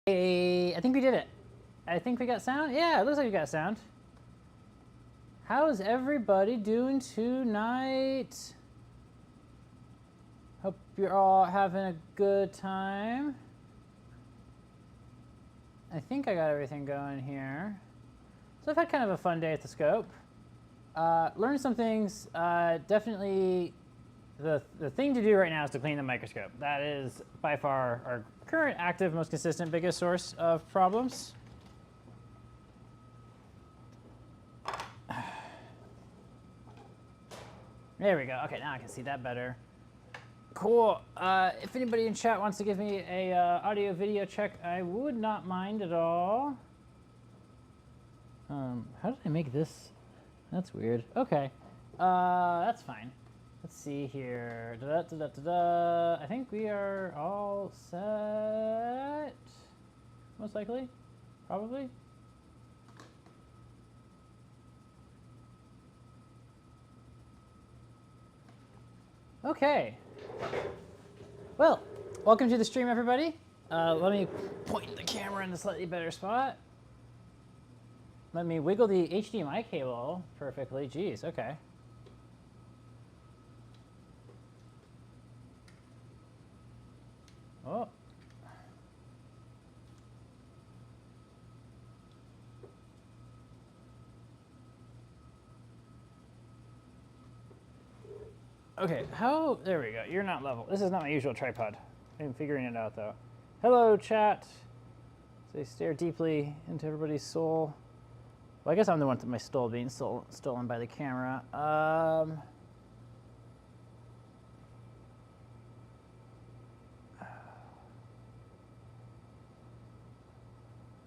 Hey, I think we did it. I think we got sound. Yeah, it looks like we got sound. How's everybody doing tonight? Hope you're all having a good time. I think I got everything going here. So I've had kind of a fun day at the scope. Learned some things. Definitely the thing to do right now is to clean the microscope. That is by far our current active, most consistent, biggest source of problems. There we go. Okay, now I can see that better. Cool. If anybody in chat wants to give me a audio video check, I would not mind at all. How did I make this? That's weird. Okay. That's fine. Let's see here. I think we are all set. Most likely. Probably. Okay. Well, welcome to the stream, everybody. Let me point the camera in a slightly better spot. Let me wiggle the HDMI cable perfectly. Jeez, okay. Oh. Okay, there we go. You're not level. This is not my usual tripod. I'm figuring it out though. Hello, chat. They stare deeply into everybody's soul. Well, I guess I'm the one with my soul being stolen by the camera.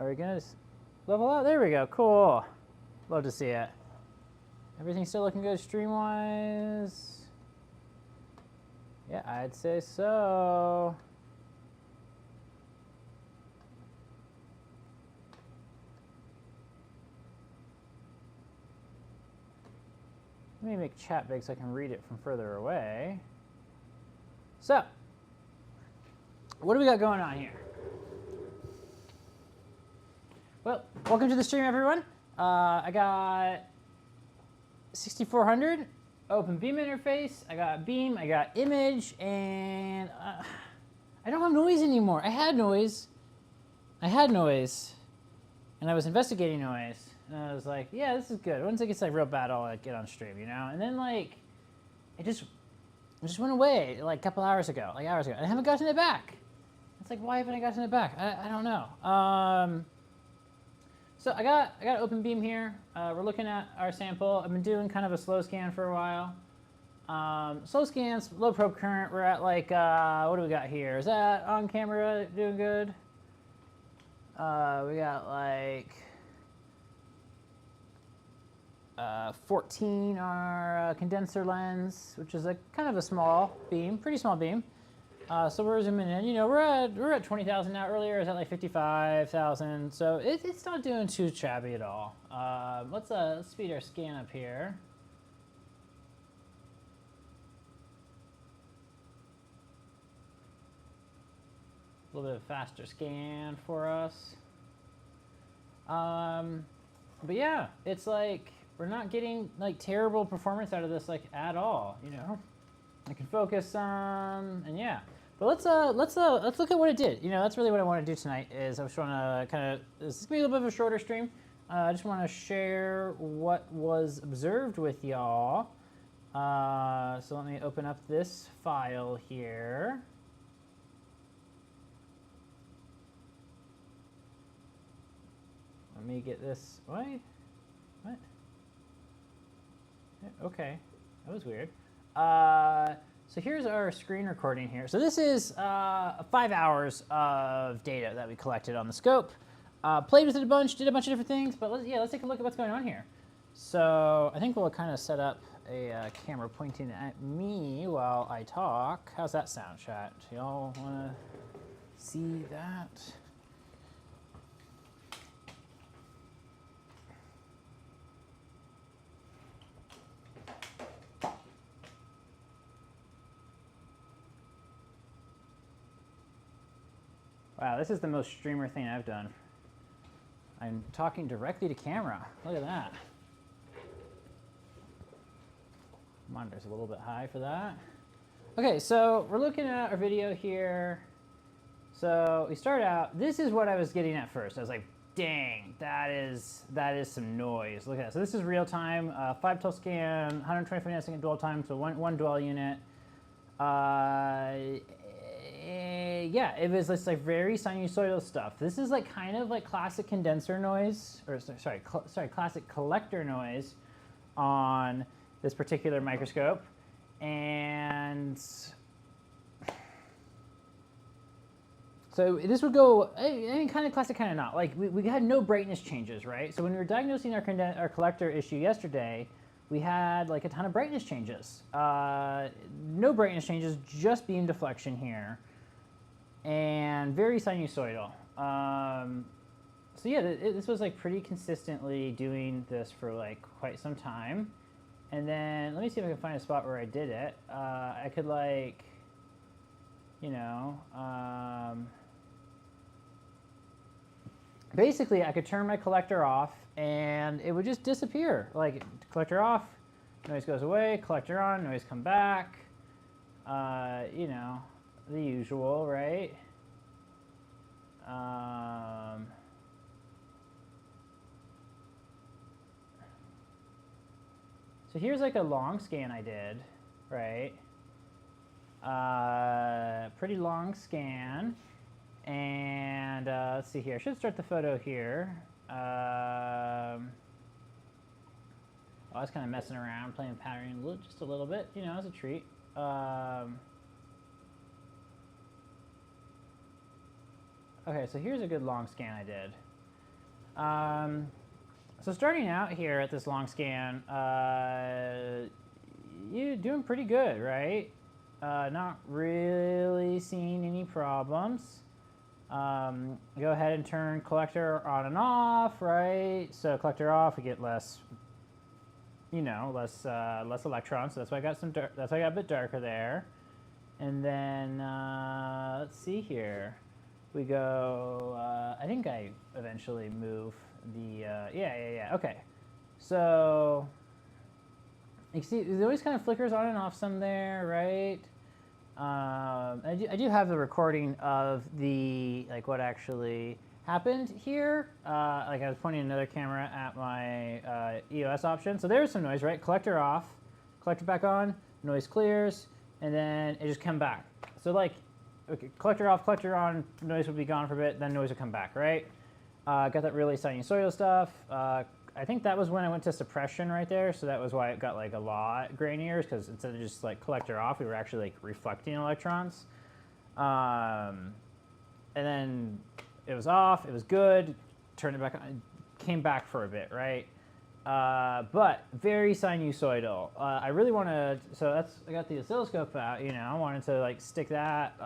Are we gonna level out? There we go. Cool. Love to see it. Everything still looking good stream-wise? Yeah, I'd say so. Let me make chat big so I can read it from further away. So, what do we got going on here? Well, welcome to the stream, everyone. I got 6400 open beam interface. I got beam, I got image, and I don't have noise anymore. I had noise, and I was investigating noise. And I was like, yeah, this is good. Once it gets like real bad, I'll like get on stream, you know? And then like, it just went away like a couple hours ago, and I haven't gotten it back. It's like, why haven't I gotten it back? I don't know. So I got open beam here. We're looking at our sample. I've been doing kind of a slow scan for a while. Slow scans, low probe current. We're at like, what do we got here? Is that on camera doing good? We got like 14 our condenser lens, which is a kind of a small beam, pretty small beam. So we're zooming in. You know, we're at 20,000 now. Earlier it was at like 55,000. So it's not doing too shabby at all. Let's speed our scan up here. A little bit of faster scan for us. But yeah, it's like we're not getting like terrible performance out of this like at all. You know, I can focus on and yeah. But let's look at what it did. You know, that's really what I want to do tonight. Is I just want to kind of, this is gonna be a little bit of a shorter stream. I just want to share what was observed with y'all. So let me open up this file here. Let me get this. What? Okay, that was weird. So here's our screen recording here. So this is 5 hours of data that we collected on the scope. Played with it a bunch, did a bunch of different things, but let's take a look at what's going on here. So I think we'll kind of set up a camera pointing at me while I talk. How's that sound, chat? Y'all want to see that? Wow, this is the most streamer thing I've done. I'm talking directly to camera. Look at that. Monitor's a little bit high for that. Okay, so we're looking at our video here. So we start out, this is what I was getting at first. I was like, dang, that is some noise. Look at that. So this is real time, 5 scan, 125 nanosecond dwell time, so one dwell unit. Yeah, it was this like very sinusoidal stuff. This is like kind of like classic condenser noise, or sorry, classic collector noise on this particular microscope. And so this would go, I mean, kind of classic, kind of not. Like we had no brightness changes, right? So when we were diagnosing our collector issue yesterday, we had like a ton of brightness changes. No brightness changes, just beam deflection here. And very sinusoidal. So yeah, this was like pretty consistently doing this for like quite some time. And then let me see if I can find a spot where I did it. I could like, you know, basically I could turn my collector off and it would just disappear. Like collector off, noise goes away, collector on, noise come back. You know, the usual, right? So here's like a long scan I did, right? Pretty long scan. And let's see here. I should start the photo here. I was kind of messing around, playing patterning just a little bit, you know, as a treat. Okay, so here's a good long scan I did. So starting out here at this long scan, you're doing pretty good, right? Not really seeing any problems. Go ahead and turn collector on and off, right? So collector off, we get less, you know, less electrons. So that's why I got that's why I got a bit darker there. And then let's see here. We go. I think I eventually move the. Yeah. Okay. So you can see it always kind of flickers on and off some there, right? I do have the recording of the like what actually happened here. Like I was pointing another camera at my EOS option. So there's some noise, right? Collector off, collector back on, noise clears, and then it just come back. So like, okay, collector off, collector on, noise would be gone for a bit, then noise would come back, right? Got that really sinusoidal stuff. I think that was when I went to suppression right there, so that was why it got like a lot grainier, because instead of just like collector off, we were actually like reflecting electrons. And then it was off, it was good, turned it back on, came back for a bit, right? But very sinusoidal. I really want to, so I got the oscilloscope out, you know, I wanted to like stick that,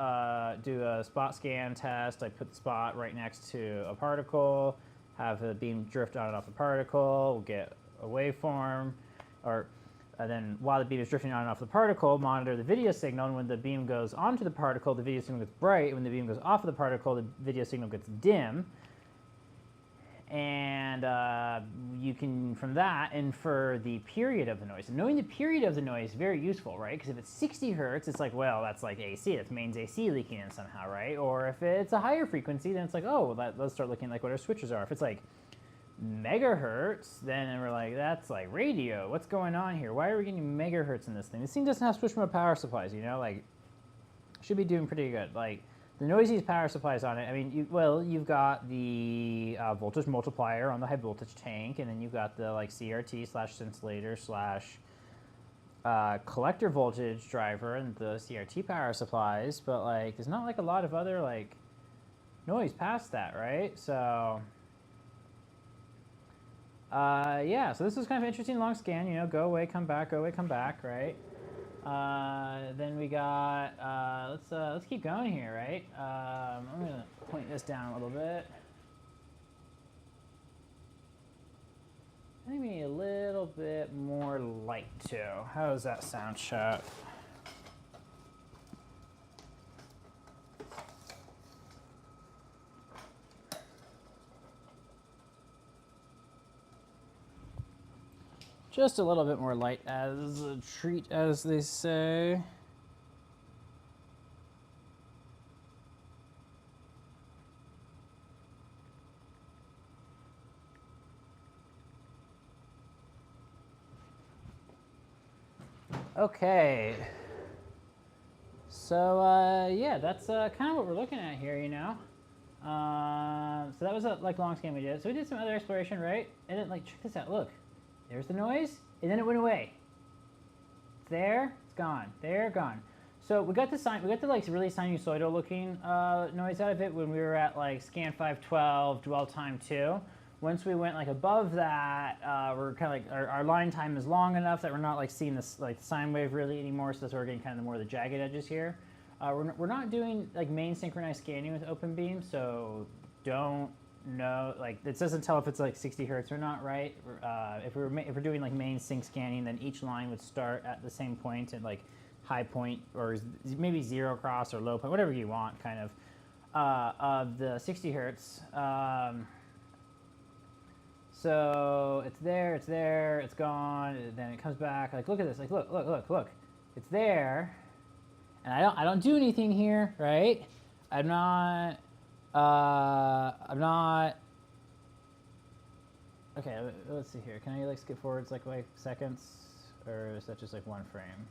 do a spot scan test. I put the spot right next to a particle, have the beam drift on and off the particle, we'll get a waveform, or then while the beam is drifting on and off the particle, monitor the video signal, and when the beam goes onto the particle, the video signal gets bright, when the beam goes off of the particle, the video signal gets dim. And you can, from that, infer the period of the noise. And knowing the period of the noise is very useful, right? Because if it's 60 hertz, it's like, well, that's like AC. That's mains AC leaking in somehow, right? Or if it's a higher frequency, then it's like, oh, well, let's start looking like what our switches are. If it's like megahertz, then we're like, that's like radio. What's going on here? Why are we getting megahertz in this thing? This thing doesn't have switch mode power supplies, you know? Like, should be doing pretty good. Like, the noisiest power supplies on it, I mean, you've got the voltage multiplier on the high voltage tank, and then you've got the like CRT / scintillator / collector voltage driver and the CRT power supplies, but like there's not like a lot of other like noise past that, right? So yeah, so this was kind of an interesting long scan, you know, go away, come back, right? Then we got, let's keep going here, right? I'm gonna point this down a little bit. I think we need a little bit more light too. How does that sound, chat? Just a little bit more light as a treat, as they say. Okay. So, yeah, that's kind of what we're looking at here, you know? So that was a long scan we did. So we did some other exploration, right? And then, check this out. Look, there's the noise, and then it went away. It's there, it's gone. There, gone. So we got the really sinusoidal looking noise out of it when we were at scan 512, dwell time 2. Once we went above that, we're kind of our line time is long enough that we're not seeing this sine wave really anymore. So that's why we're getting kind of more of the jagged edges here. We're not doing main synchronized scanning with open beam, so don't know it doesn't tell if it's 60 hertz or not, right? If we're doing main sync scanning, then each line would start at the same point at high point or maybe zero cross or low point, whatever you want, kind of the 60 hertz. So it's there, it's gone, and then it comes back. Look at this, look, it's there, and I don't do anything here, right? I'm not. Okay, let's see here. Can I skip forwards like seconds, or is that just one frame?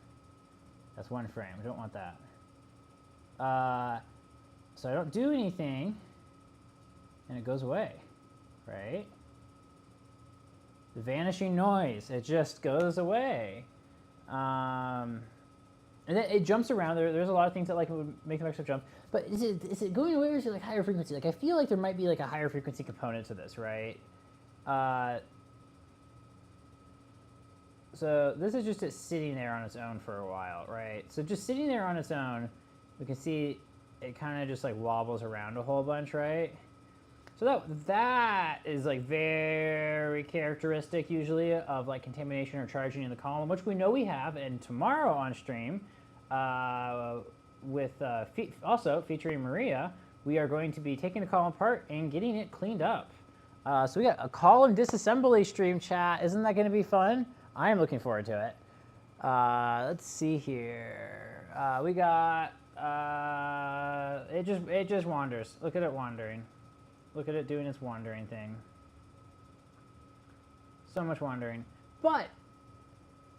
That's one frame. We don't want that. So I don't do anything, and it goes away, right? The vanishing noise, it just goes away. And then it jumps around. There's a lot of things that would make the microphone jump. But is it going away, or is it higher frequency? I feel like there might be a higher frequency component to this, right? So this is just it sitting there on its own for a while, right? So just sitting there on its own, we can see it kind of just wobbles around a whole bunch, right? So that is very characteristic usually of contamination or charging in the column, which we know we have. And tomorrow on stream, with also featuring Maria, we are going to be taking the column apart and getting it cleaned up. So we got a column disassembly stream, chat. Isn't that going to be fun? I am looking forward to it. Let's see here. We got it just wanders. Look at it wandering. Look at it doing its wandering thing. So much wandering. But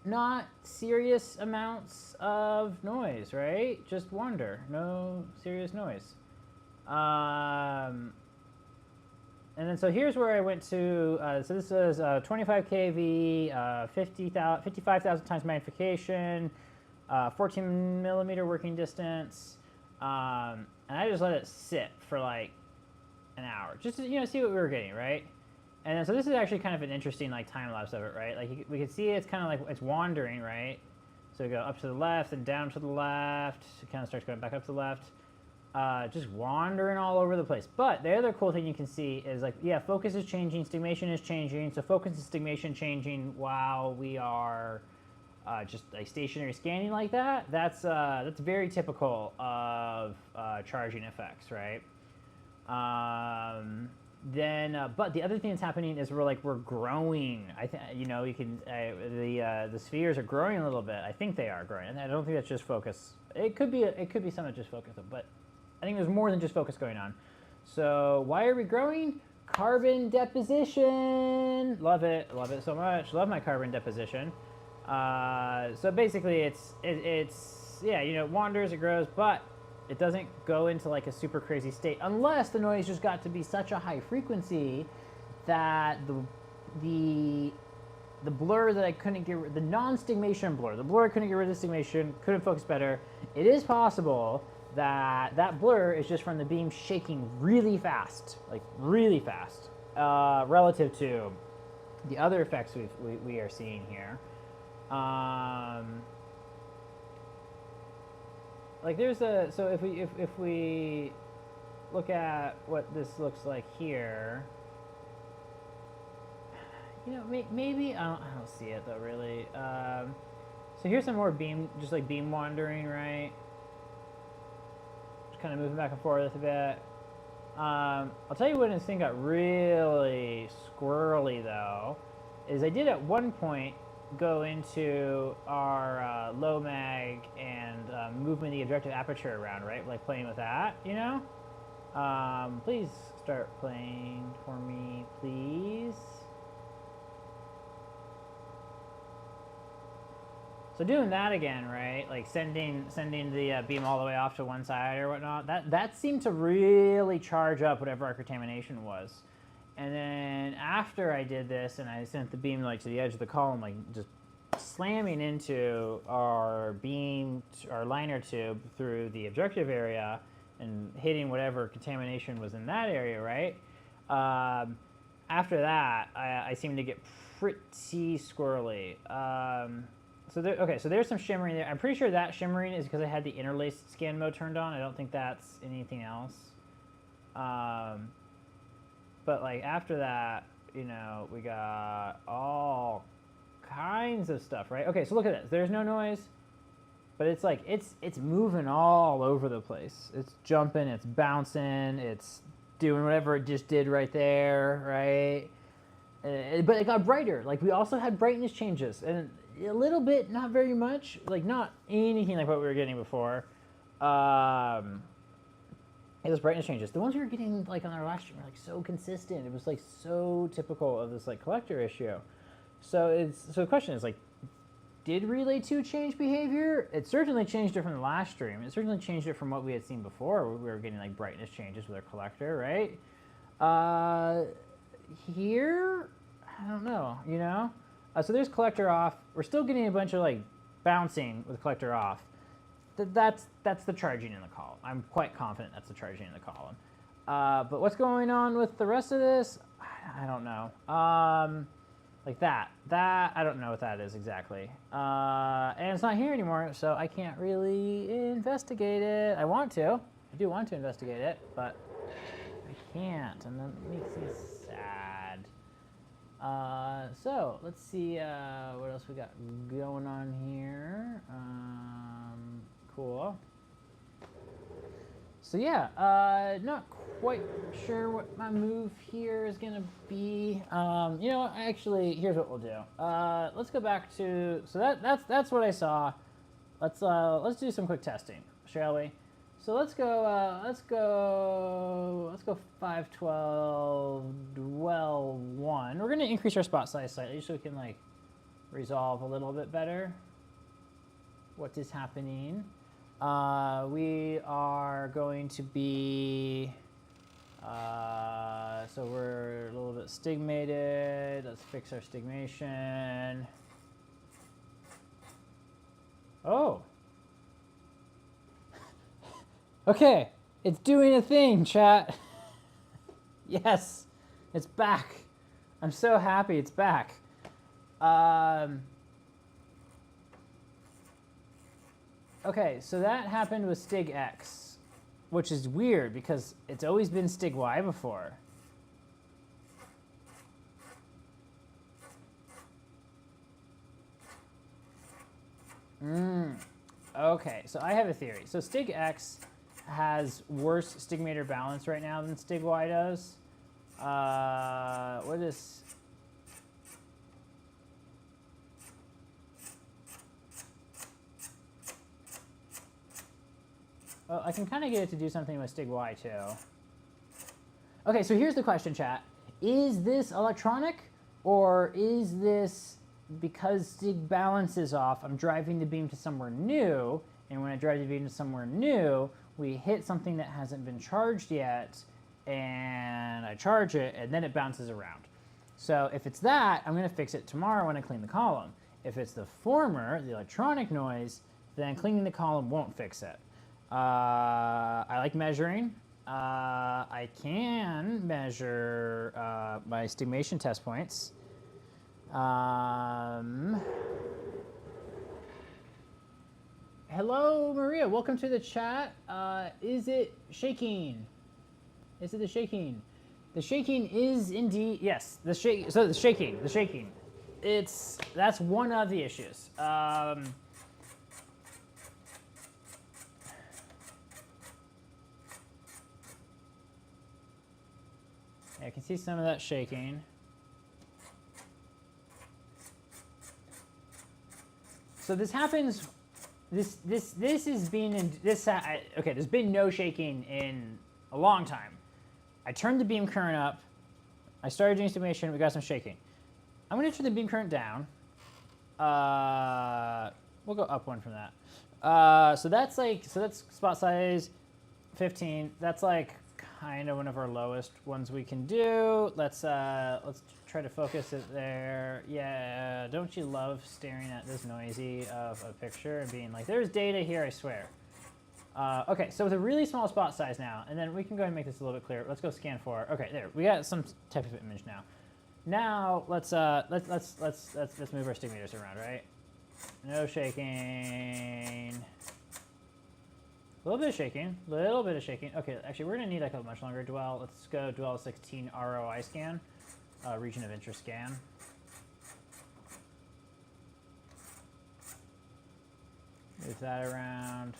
not serious amounts of noise, right? Just wander. No serious noise. And then so here's where I went to. So this is 25 kV, 55,000 times magnification, 14 millimeter working distance. And I just let it sit for an hour, just to see what we were getting, right? And then, so this is actually kind of an interesting time lapse of it, right? We can see it's kind of it's wandering, right? So we go up to the left and down to the left. It kind of starts going back up to the left, just wandering all over the place. But the other cool thing you can see is yeah, focus is changing, stigmation is changing. So focus and stigmation changing while we are just stationary scanning like that. That's very typical of charging effects, right? But the other thing that's happening is we're growing. You can the spheres are growing a little bit. I think they are growing, and I don't think that's just focus. It could be some of just focus, but I think there's more than just focus going on. So why are we growing? Carbon deposition. Love it so much. Love my carbon deposition. So basically, it's yeah, it wanders, it grows, but it doesn't go into a super crazy state unless the noise just got to be such a high frequency that the blur that I couldn't get rid, the non-stigmation blur, the blur I couldn't get rid of the stigmation, couldn't focus better. It is possible that blur is just from the beam shaking really fast, relative to the other effects we are seeing here. So if we look at what this looks like here, maybe I don't see it though really. So here's some more beam, just beam wandering, right? Just kind of moving back and forth a bit. I'll tell you when this thing got really squirrely though, is I did at one point go into our low mag and moving the objective aperture around, right? Like playing with that, you know? Please start playing for me, please. So doing that again, right? Like sending the beam all the way off to one side or whatnot. That seemed to really charge up whatever our contamination was. And then after I did this and I sent the beam like to the edge of the column, like just slamming into our beam, our liner tube through the objective area and hitting whatever contamination was in that area, right? After that, I seemed to get pretty squirrely. So there's some shimmering there. I'm pretty sure that shimmering is because I had the interlaced scan mode turned on. I don't think that's anything else. But like after that, you know, we got all kinds of stuff, right? Okay, so look at this. There's no noise, but it's like it's moving all over the place. It's jumping, it's bouncing, it's doing whatever it just did right there, right? But it got brighter. Like we also had brightness changes, and a little bit, not very much, like not anything like what we were getting before. It was brightness changes. The ones we were getting like on our last stream were like so consistent. It was like so typical of this like collector issue. So the question is like, did Relay 2 change behavior? It certainly changed it from the last stream. It certainly changed it from what we had seen before, where we were getting like brightness changes with our collector, right? Here, I don't know, you know? So there's collector off. We're still getting a bunch of like bouncing with collector off. That's the charging in the column. I'm quite confident that's the charging in the column. But what's going on with the rest of this? I don't know. Like that, I don't know what that is exactly. And it's not here anymore, so I can't really investigate it. I want to. I do want to investigate it, but I can't, and that makes me sad. So let's see what else we got going on here. Cool. So yeah, not quite sure what my move here is gonna be. You know, actually, here's what we'll do. Let's go back to, so that's what I saw. Let's do some quick testing, shall we? So let's go 512 dwell 1. We're gonna increase our spot size slightly so we can like resolve a little bit better what is happening. We are going to be, so we're a little bit stigmated. Let's fix our stigmation. Oh. Okay, it's doing a thing, chat. Yes, it's back. I'm so happy it's back. Okay, so that happened with Stig X, which is weird because it's always been Stig Y before. Okay, so I have a theory. So Stig X has worse stigmator balance right now than Stig Y does. What is... Well, I can kind of get it to do something with Stig Y too. Okay, so here's the question, chat. Is this electronic, or is this because Stig balance is off, I'm driving the beam to somewhere new, and when I drive the beam to somewhere new, we hit something that hasn't been charged yet, and I charge it, and then it bounces around. So if it's that, I'm going to fix it tomorrow when I clean the column. If it's the former, the electronic noise, then cleaning the column won't fix it. I like measuring. I can measure my stigmation test points. Hello, Maria. Welcome to the chat. Is it shaking? Is it the shaking? The shaking is indeed, yes. The shaking. That's one of the issues. I can see some of that shaking. So this happens. This has been in this. Okay, there's been no shaking in a long time. I turned the beam current up. I started doing stimulation. We got some shaking. I'm going to turn the beam current down. We'll go up one from that. So that's spot size 15. That's like kind of one of our lowest ones we can do. Let's try to focus it there. Yeah, don't you love staring at this noisy of a picture and being like, there's data here, I swear. Okay, so with a really small spot size now, and then we can go ahead and make this a little bit clearer. Let's go scan for. Okay, there, we got some type of image now. Now let's move our stigmators around, right? No shaking. A little bit of shaking. Little bit of shaking. Okay, actually, we're gonna need like a much longer dwell. Let's go dwell 16 ROI scan, region of interest scan. Move that around.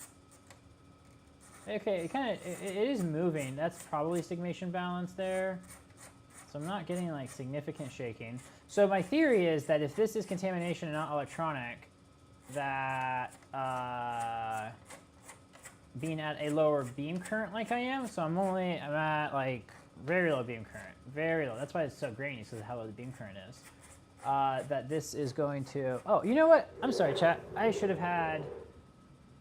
Okay, it is moving. That's probably stigmation balance there. So I'm not getting like significant shaking. So my theory is that if this is contamination and not electronic, that being at a lower beam current like I am, so I'm at like very low beam current, very low. That's why it's so grainy, because of how low the beam current is. That this is going to, oh, you know what? I'm sorry, chat. I should have had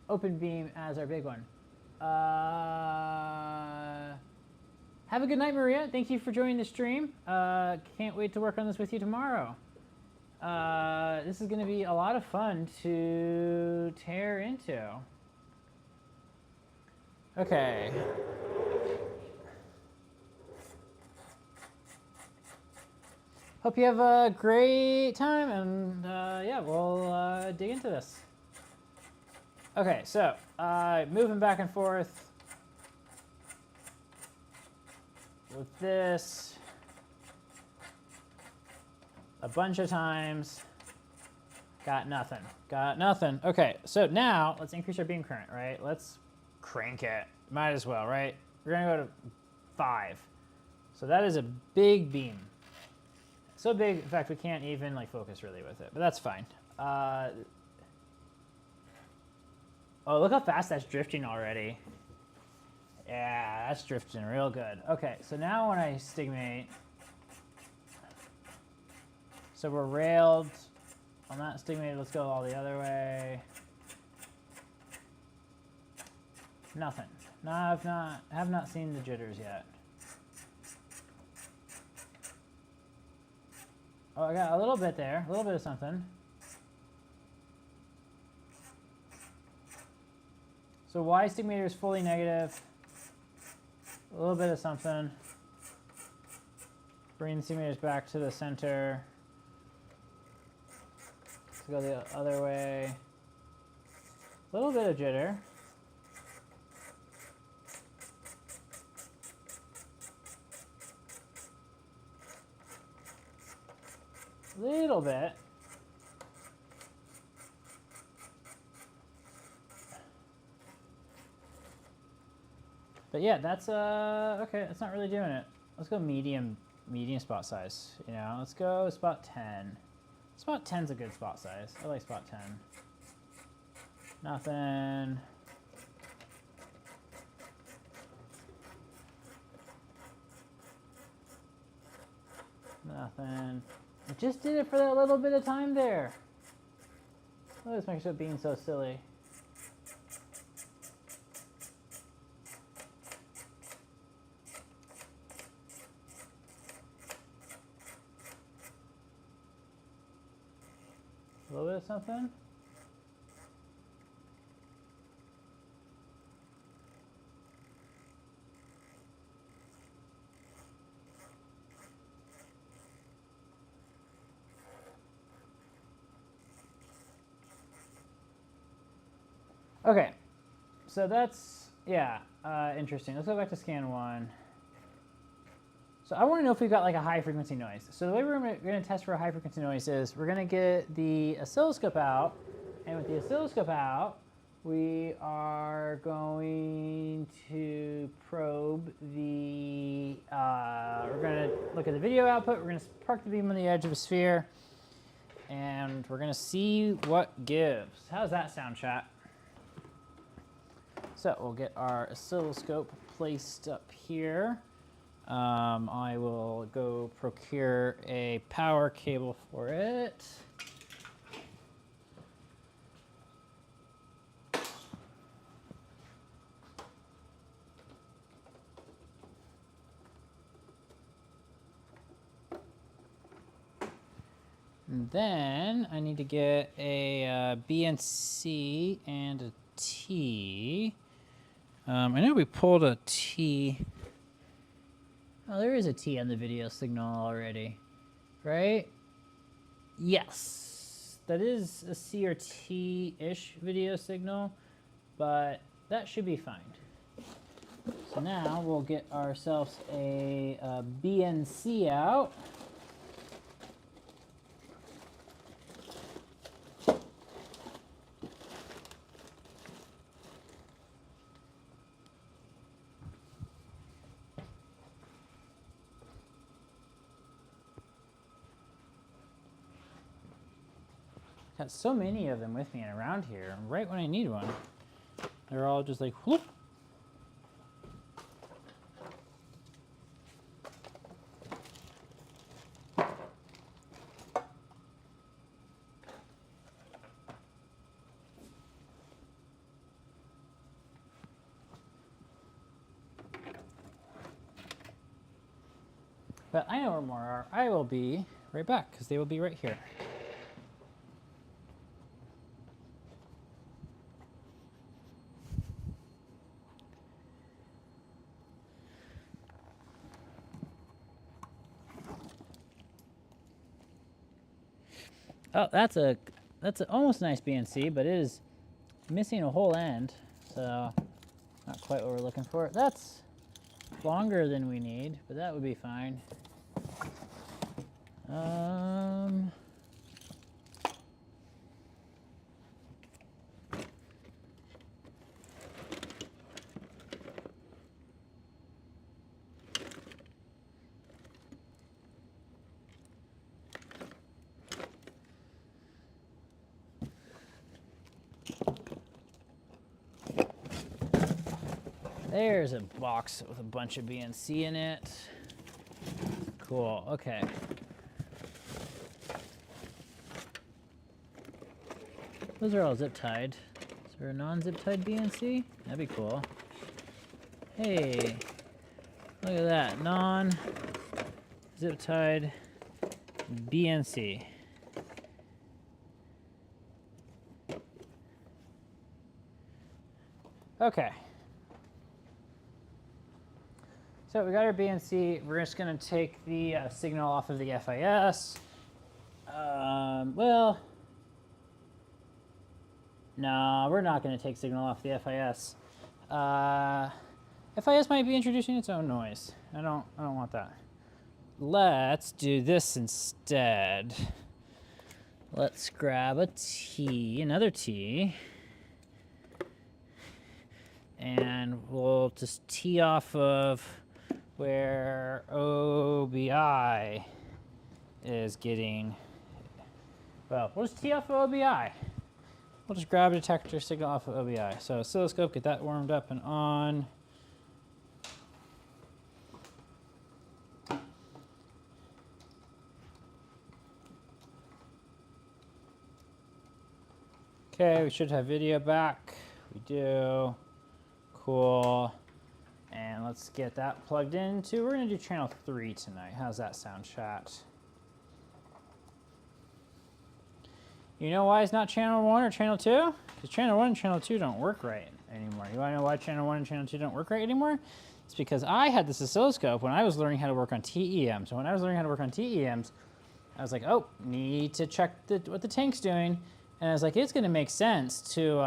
open beam as our big one. Have a good night, Maria. Thank you for joining the stream. Can't wait to work on this with you tomorrow. This is going to be a lot of fun to tear into. Okay. Hope you have a great time, and yeah, we'll dig into this. Okay, so moving back and forth with this a bunch of times. Got nothing. Got nothing. Okay, so now let's increase our beam current, right? Let's crank it. Might as well, right? We're gonna go to 5. So that is a big beam. So big, in fact, we can't even like focus really with it, but that's fine. Oh, look how fast that's drifting already. Yeah, that's drifting real good. Okay, so now when I stigmate, so we're railed on that stigmate. Let's go all the other way. Nothing. No, have not seen the jitters yet. Oh, I got a little bit there, a little bit of something. So Y stigmator is fully negative. A little bit of something. Bring the stigmators back to the center. Let's go the other way. A little bit of jitter. Little bit. But yeah, that's okay, that's not really doing it. Let's go medium spot size, you know. Let's go spot 10. Spot 10's a good spot size. I like spot 10. Nothing. Nothing. I just did it for that little bit of time there. Look at this microscope being so silly. A little bit of something. Okay, so that's, yeah, interesting. Let's go back to scan 1. So I want to know if we've got like a high frequency noise. So the way we're going to test for a high frequency noise is we're going to get the oscilloscope out, and with the oscilloscope out, we are going to probe the, we're going to look at the video output. We're going to park the beam on the edge of a sphere, and we're gonna see what gives. How's that sound, chat? So we'll get our oscilloscope placed up here. I will go procure a power cable for it. And then I need to get a BNC and a T. I know we pulled a T. Oh, there is a T on the video signal already, right? Yes, that is a C or T-ish video signal, but that should be fine. So now we'll get ourselves a BNC out. Got so many of them with me and around here, right when I need one. They're all just like, whoop. But I know where more are. I will be right back, because they will be right here. Oh, that's a almost nice BNC, but it is missing a whole end, so not quite what we're looking for. That's longer than we need, but that would be fine. There's a box with a bunch of BNC in it. Cool, okay. Those are all zip tied. Is there a non-zip tied BNC? That'd be cool. Hey, look at that, non-zip tied BNC. Okay. So we got our BNC. We're just going to take the signal off of the FIS. Well, no, we're not going to take signal off the FIS. FIS might be introducing its own noise. I don't want that. Let's do this instead. Let's grab a T, another T, and we'll just tee off of where OBI is getting, well, we'll just tee off of OBI. We'll just grab a detector signal off of OBI. So oscilloscope, get that warmed up and on. Okay, we should have video back. We do. Cool. And let's get that plugged into, we're gonna do channel 3 tonight. How's that sound, chat? You know why it's not channel 1 or channel 2? Because channel 1 and channel 2 don't work right anymore. You wanna know why channel 1 and channel 2 don't work right anymore? It's because I had this oscilloscope when I was learning how to work on TEMs. So when I was learning how to work on TEMs, I was like, oh, need to check what the tank's doing. And I was like, it's gonna make sense to,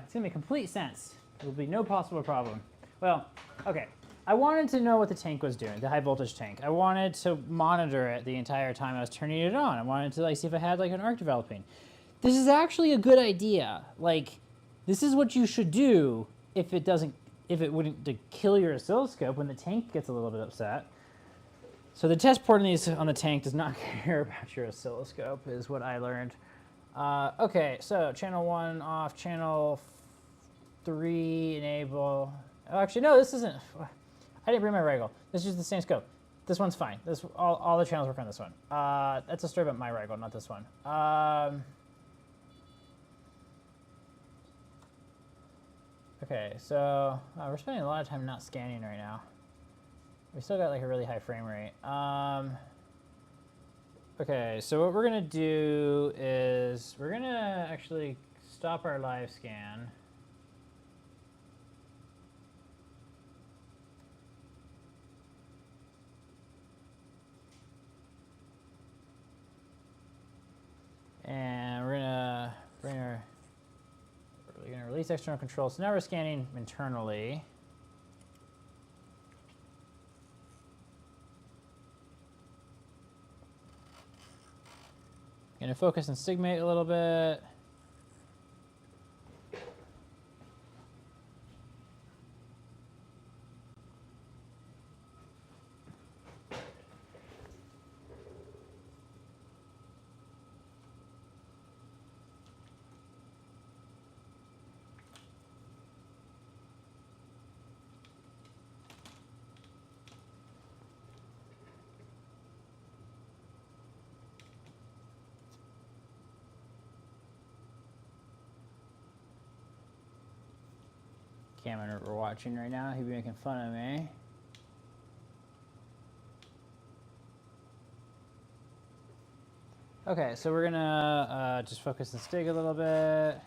it's gonna make complete sense. There will be no possible problem. Well, okay, I wanted to know what the tank was doing, the high voltage tank. I wanted to monitor it the entire time I was turning it on. I wanted to see if it had an arc developing. This is actually a good idea. This is what you should do if it wouldn't kill your oscilloscope when the tank gets a little bit upset. So the test port on the tank does not care about your oscilloscope, is what I learned. Okay, so channel 1 off, channel 3 enable. Oh, actually, no, this isn't. I didn't bring my Rigel. This is the same scope. This one's fine. This all the channels work on this one. That's a story about my Rigel, not this one. Okay, so we're spending a lot of time not scanning right now. We still got like a really high frame rate. Okay, so what we're gonna do is we're gonna actually stop our live scan. And we're gonna release external control. So now we're scanning internally. Gonna focus and stigmate a little bit. Cameron we're watching right now, he'd be making fun of me. Okay, so we're gonna just focus and stig a little bit.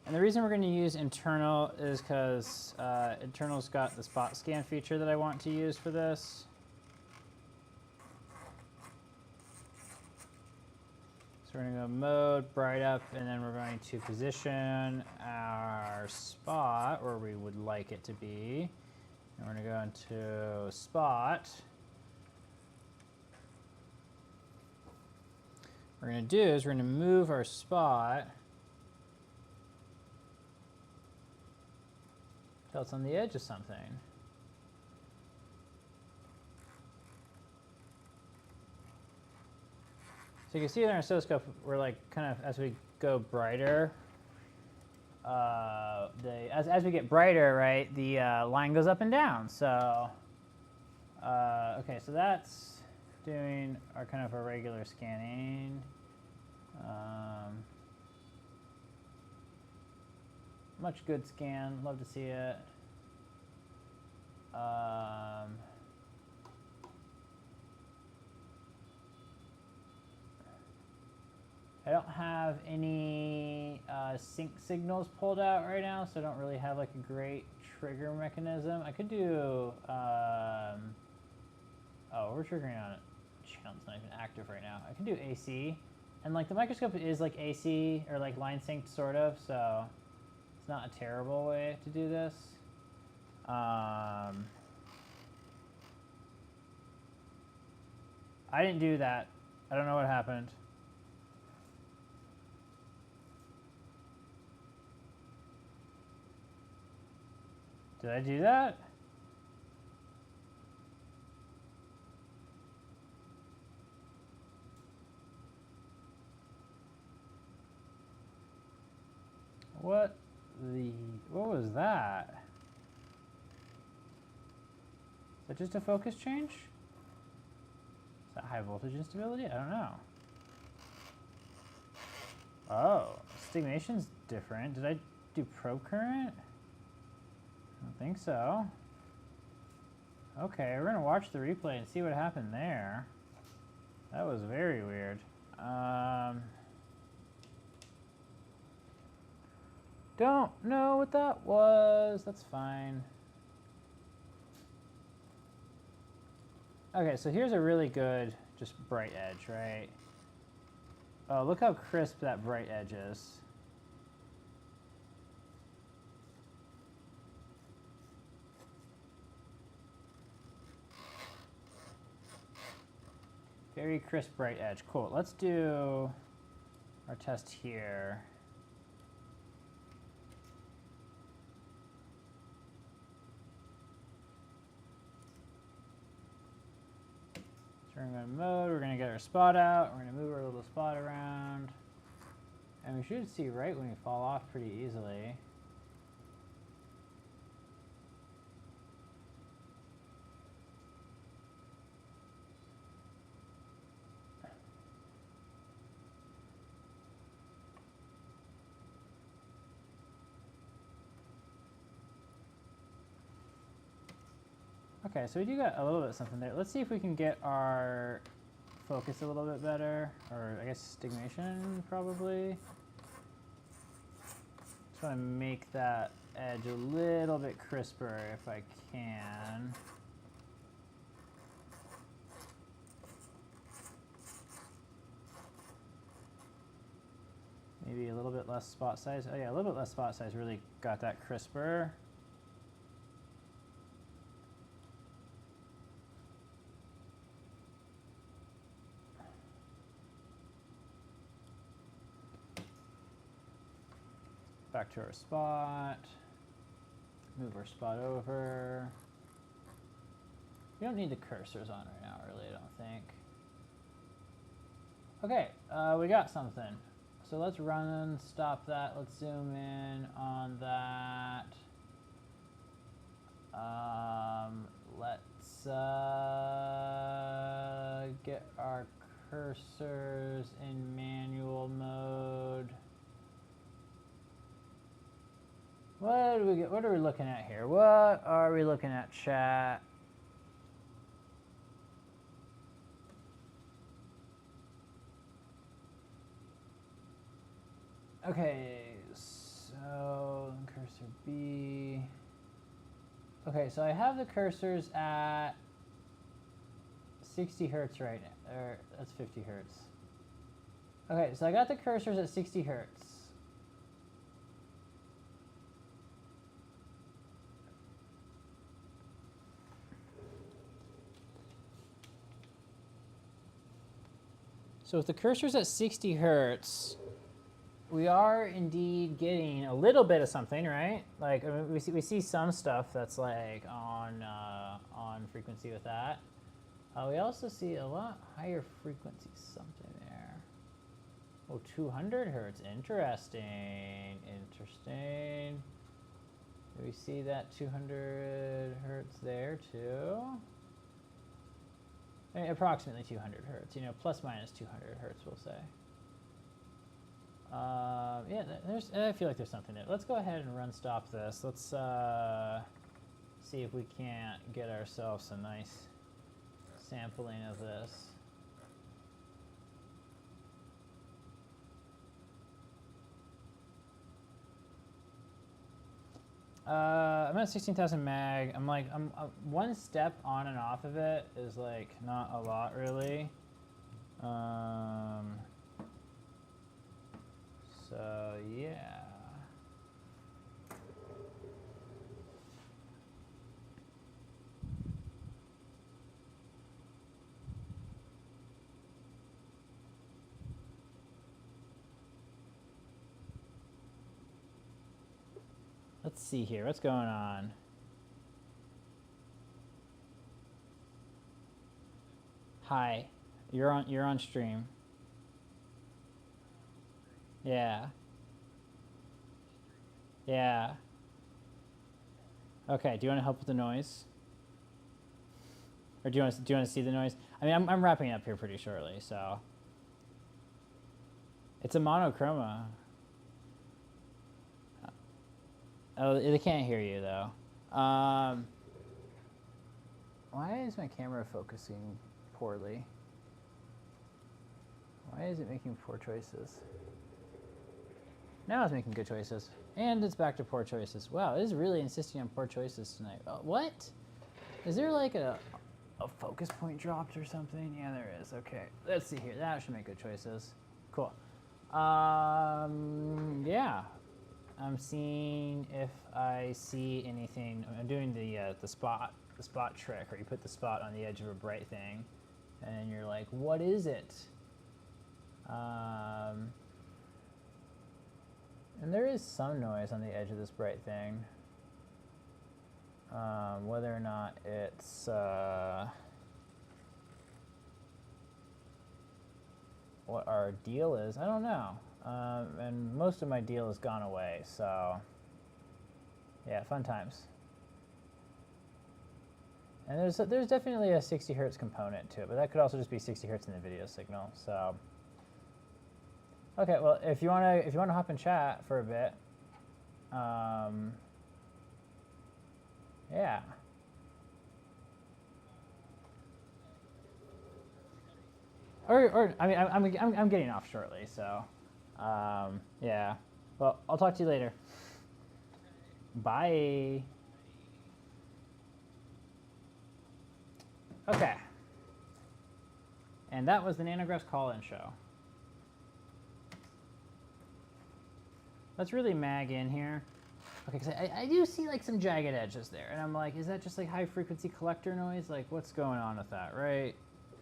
And the reason we're gonna use internal is because internal's got the spot scan feature that I want to use for this. So we're gonna go mode, bright up, and then we're going to position our spot where we would like it to be. And we're gonna go into spot. What we're gonna do is we're gonna move our spot till it's on the edge of something. So you can see in our oscilloscope, we're like kind of, as we go brighter, as we get brighter, right, the line goes up and down. So, okay, so that's doing our kind of a regular scanning. Much good scan, love to see it. I don't have any sync signals pulled out right now, so I don't really have like a great trigger mechanism. I could do, oh, we're triggering on a channel that's not even active right now. I can do AC, and like the microscope is like AC or like line synced sort of, so it's not a terrible way to do this. I didn't do that. I don't know what happened. Did I do that? What was that? Is that just a focus change? Is that high voltage instability? I don't know. Oh, stigmation's different. Did I do probe current? I don't think so. Okay, we're gonna watch the replay and see what happened there. That was very weird. Don't know what that was. That's fine. Okay, so here's a really good, just bright edge, right? Oh, look how crisp that bright edge is. Very crisp, bright edge. Cool. Let's do our test here. So we're going to mode, we're going to get our spot out, we're going to move our little spot around. And we should see right when we fall off pretty easily. Okay, so we do got a little bit of something there. Let's see if we can get our focus a little bit better, or I guess stigmation probably. Just want to make that edge a little bit crisper if I can. Maybe a little bit less spot size. Oh yeah, a little bit less spot size really got that crisper. Back to our spot. Move our spot over. We don't need the cursors on right now, really, I don't think. Okay, we got something. So let's run and stop that. Let's zoom in on that. Let's get our cursors in manual mode. What do we get? What are we looking at here? What are we looking at, chat? Okay, so cursor B. Okay, so I have the cursors at 60 hertz right now, or that's 50 hertz. Okay, so I got the cursors at 60 hertz. So with the cursors at 60 hertz, we are indeed getting a little bit of something, right? Like, I mean, we see some stuff that's like on frequency with that. We also see a lot higher frequency something there. Oh, 200 hertz. Interesting. Interesting. Do we see that 200 hertz there too? I mean, approximately 200 hertz. You know, plus minus 200 hertz, we'll say. Yeah, I feel like there's something there. Let's go ahead and run stop this. Let's see if we can't get ourselves a nice sampling of this. I'm at 16,000 mag. I'm one step on and off of it is like not a lot really. So yeah. Let's see here. What's going on? Hi. You're on stream. Yeah. Yeah. Okay, do you want to help with the noise? Or do you want to see the noise? I mean, I'm wrapping up here pretty shortly, so. It's a monochroma. Oh, they can't hear you though. Why is my camera focusing poorly? Why is it making poor choices? Now it's making good choices. And it's back to poor choices. Wow, it is really insisting on poor choices tonight. What? Is there like a focus point dropped or something? Yeah, there is. Okay, let's see here. That should make good choices. Cool. Yeah. I'm seeing if I see anything. I'm doing the spot trick, where you put the spot on the edge of a bright thing, and you're like, what is it? And there is some noise on the edge of this bright thing. Whether or not it's what our deal is. I don't know. And most of my deal has gone away, so yeah, fun times. And there's definitely a 60 hertz component to it, but that could also just be 60 hertz in the video signal. So okay, well, if you wanna hop in chat for a bit, yeah. Or I mean, I'm getting off shortly, so yeah. Well, I'll talk to you later. Bye. Okay. And that was the Nanographs call-in show. Let's really mag in here. Okay, because I do see like some jagged edges there, and I'm like, is that just like high frequency collector noise? Like, what's going on with that, right?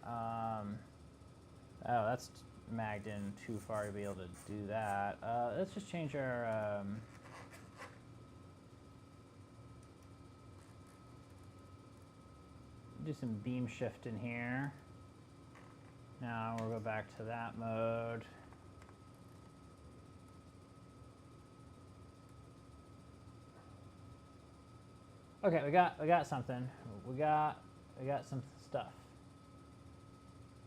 Oh, that's magged in too far to be able to do that. Let's just change our do some beam shift in here. Now we'll go back to that mode. Okay, we got something. We got some stuff.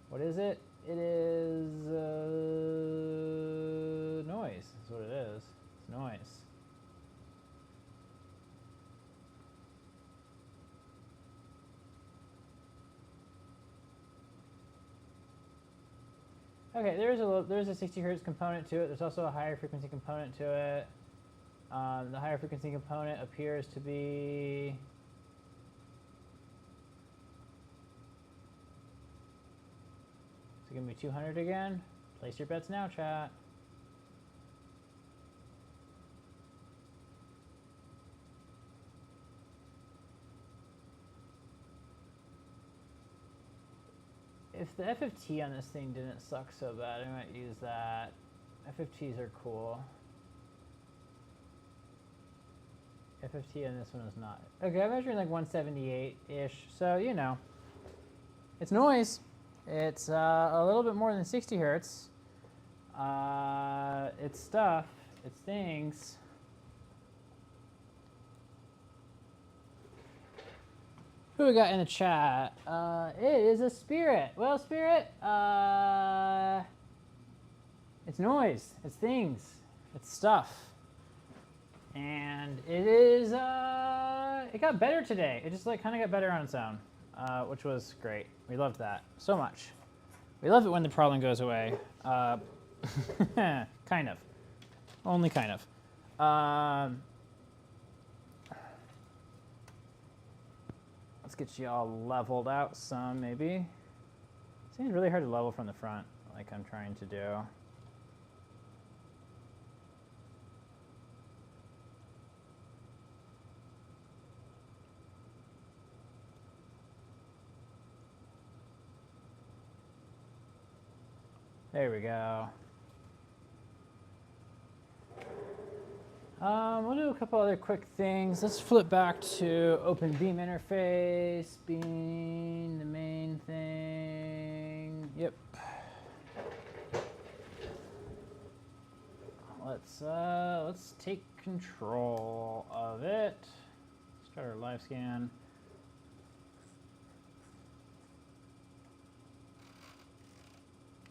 What is it? It is noise. That's what it is. It's noise. Okay, there's a 60 hertz component to it. There's also a higher frequency component to it. The higher frequency component appears to be going to be 200 again. Place your bets now, chat. If the FFT on this thing didn't suck so bad, I might use that. FFTs are cool. FFT on this one is not. Okay, I'm measuring like 178-ish, so you know, it's noise. It's a little bit more than 60 hertz. It's stuff. It's things. Who we got in the chat? It is a Spirit. Well, Spirit, it's noise. It's things. It's stuff. And it is, it got better today. It just like kind of got better on its own, which was great. We loved that so much. We love it when the problem goes away. Kind of. Only kind of. Let's get you all leveled out some, maybe. It seems really hard to level from the front, like I'm trying to do. There we go. We'll do a couple other quick things. Let's flip back to Open Beam interface being the main thing. Yep. Let's take control of it. Start our live scan.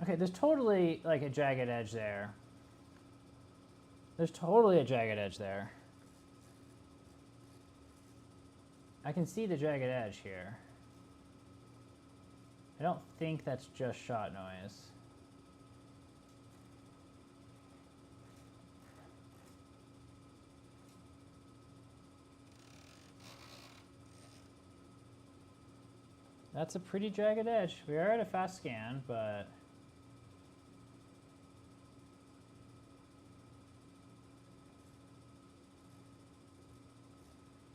Okay, there's totally like a jagged edge there. There's totally a jagged edge there. I can see the jagged edge here. I don't think that's just shot noise. That's a pretty jagged edge. We are at a fast scan, but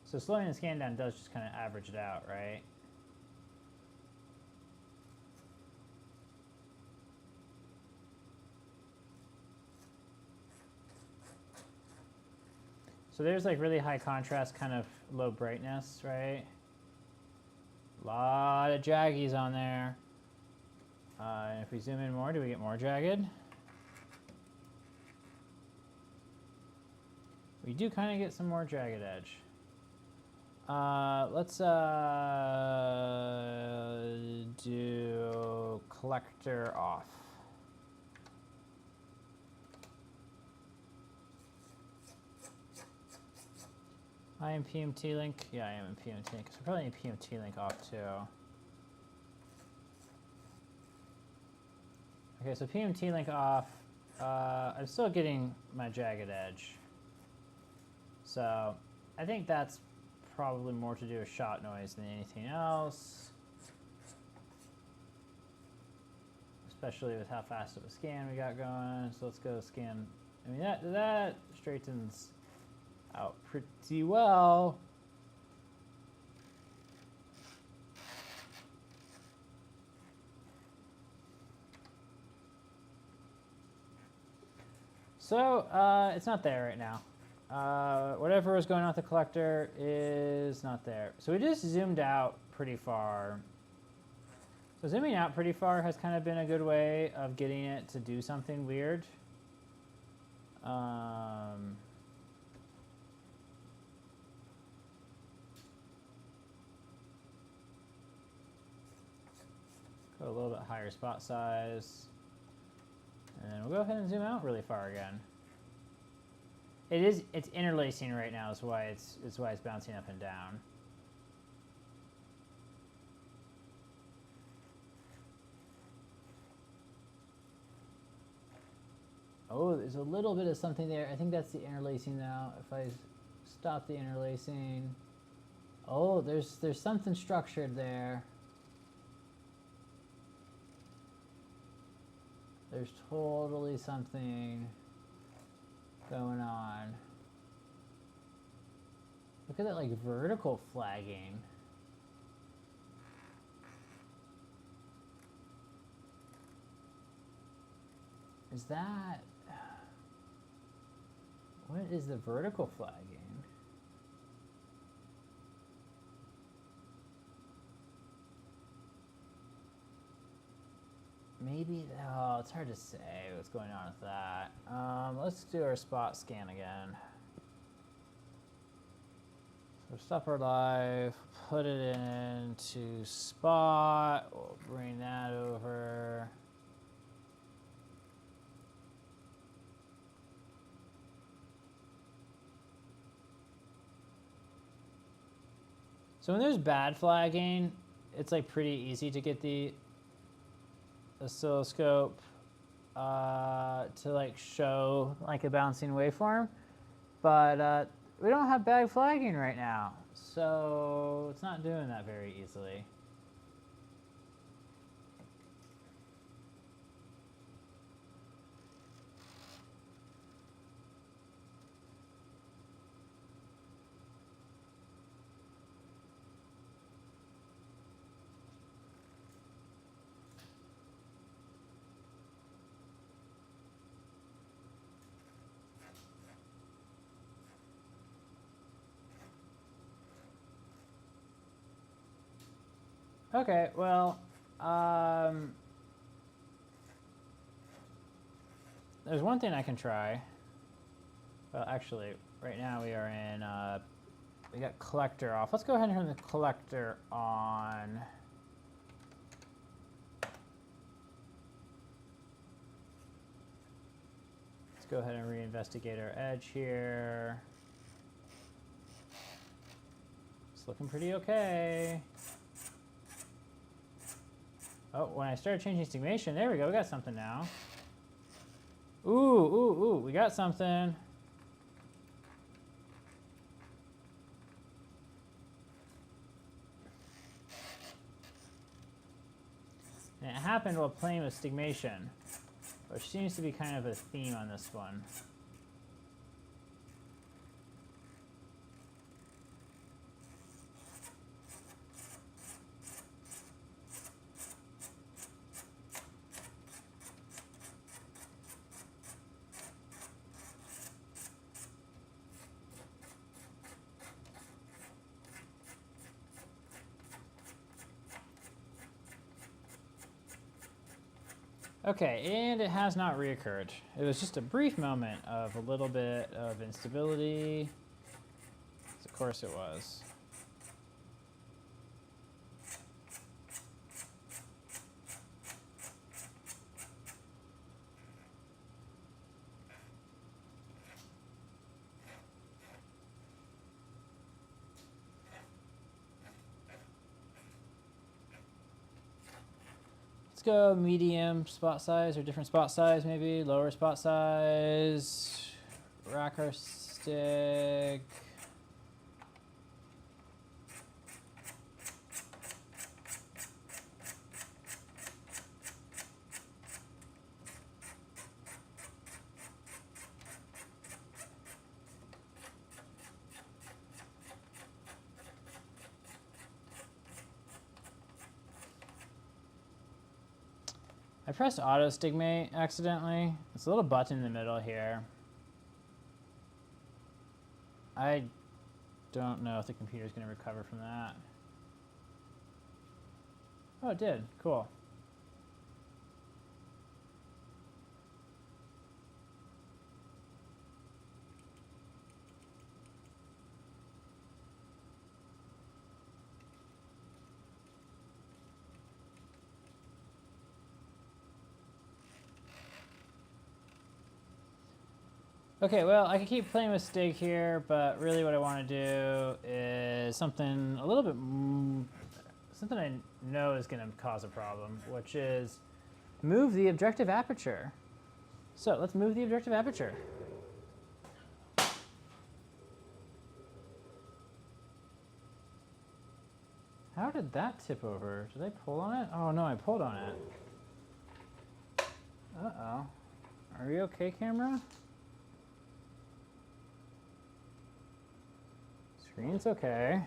so slowing the scan down does just kind of average it out, right? So there's like really high contrast, kind of low brightness, right? A lot of jaggies on there. And if we zoom in more, do we get more jagged? We do kind of get some more jagged edge. Let's do collector off. I am PMT link. Yeah, I am in PMT link. So we probably need PMT link off too. Okay, so PMT link off. I'm still getting my jagged edge. So I think that's probably more to do with shot noise than anything else. Especially with how fast of a scan we got going. So let's go scan. I mean, that straightens out pretty well. So it's not there right now. Whatever was going on with the collector is not there. So we just zoomed out pretty far. So zooming out pretty far has kind of been a good way of getting it to do something weird. Go a little bit higher spot size. And then we'll go ahead and zoom out really far again. It's interlacing right now is why it's bouncing up and down. Oh, there's a little bit of something there. I think that's the interlacing now. If I stop the interlacing. Oh, there's something structured there. There's totally something going on. Look at that, like, vertical flagging. Is that... What is the vertical flagging? Maybe, oh, it's hard to say what's going on with that. Let's do our spot scan again. So stop our live, put it into spot, we'll bring that over. So when there's bad flagging, it's like pretty easy to get the oscilloscope to like show like a bouncing waveform, but we don't have bad flagging right now, so it's not doing that very easily. Okay, well, there's one thing I can try. Well, actually, right now we are in, we got collector off. Let's go ahead and turn the collector on. Let's go ahead and reinvestigate our edge here. It's looking pretty okay. Oh, when I started changing stimulation, there we go, we got something now. Ooh, ooh, ooh, we got something. And it happened while playing with stigmation, which seems to be kind of a theme on this one. Okay, and it has not reoccurred. It was just a brief moment of a little bit of instability. Of course it was. Let's go medium spot size or different spot size, maybe lower spot size. Rocker stick. I pressed auto stigmate accidentally. It's a little button in the middle here. I don't know if the computer's going to recover from that. Oh, it did. Cool. Okay, well, I could keep playing with Stig here, but really what I want to do is something a little bit, something I know is going to cause a problem, which is move the objective aperture. So let's move the objective aperture. How did that tip over? Did I pull on it? Oh no, I pulled on it. Uh-oh. Are you okay, camera? Screen's okay.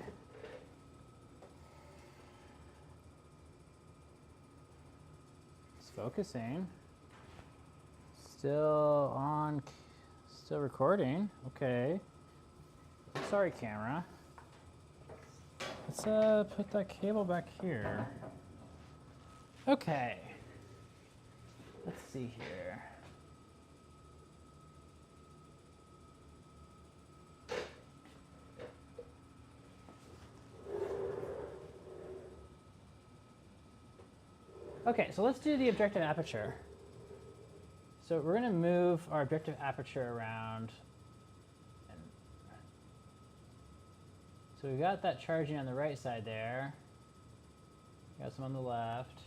It's focusing. Still on, still recording. Okay. Sorry, camera. Let's put that cable back here. Okay. Let's see here. Okay, so let's do the objective aperture. So we're going to move our objective aperture around. So we got that charging on the right side there. Got some on the left.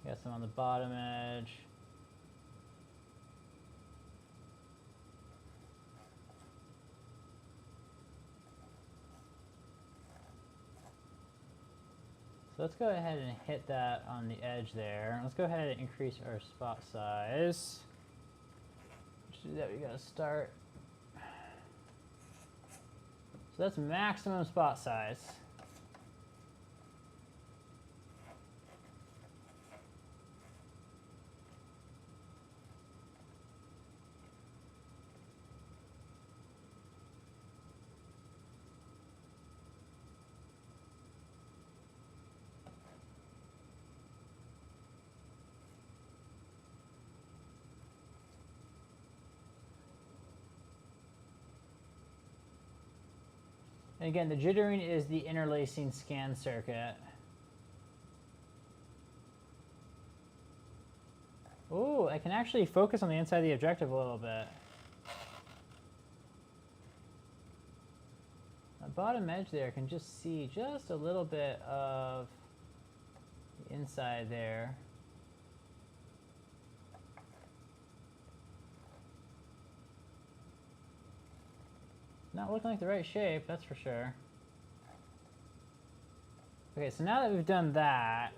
Got some on the bottom edge. So let's go ahead and hit that on the edge there. Let's go ahead and increase our spot size. To do that, we gotta start. So that's maximum spot size. And again, the jittering is the interlacing scan circuit. Ooh, I can actually focus on the inside of the objective a little bit. The bottom edge there, I can just see just a little bit of the inside there. Not looking like the right shape, that's for sure. Okay, so now that we've done that,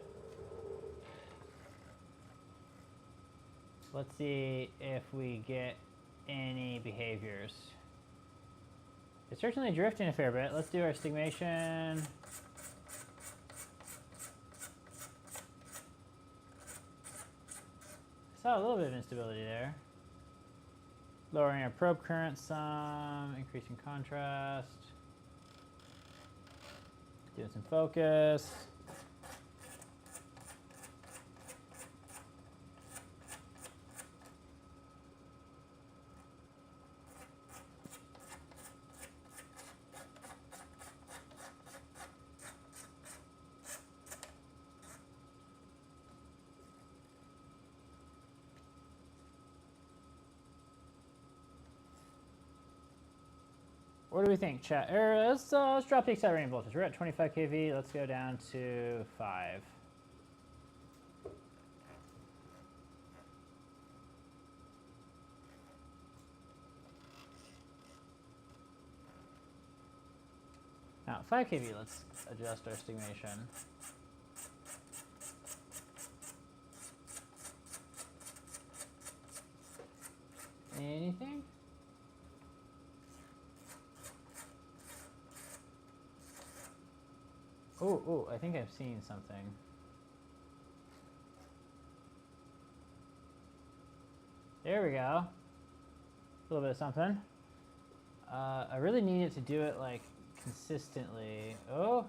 let's see if we get any behaviors. It's certainly drifting a fair bit. Let's do our stigmation. Saw a little bit of instability there. Lowering our probe current some, increasing contrast. Doing some focus. do we think, chat? Let's drop the accelerating voltage. We're at 25 kV. Let's go down to 5. Now, 5 kV, let's adjust our stimulation. Anything? Oh, I think I've seen something. There we go. A little bit of something. I really needed to do it like consistently. Oh.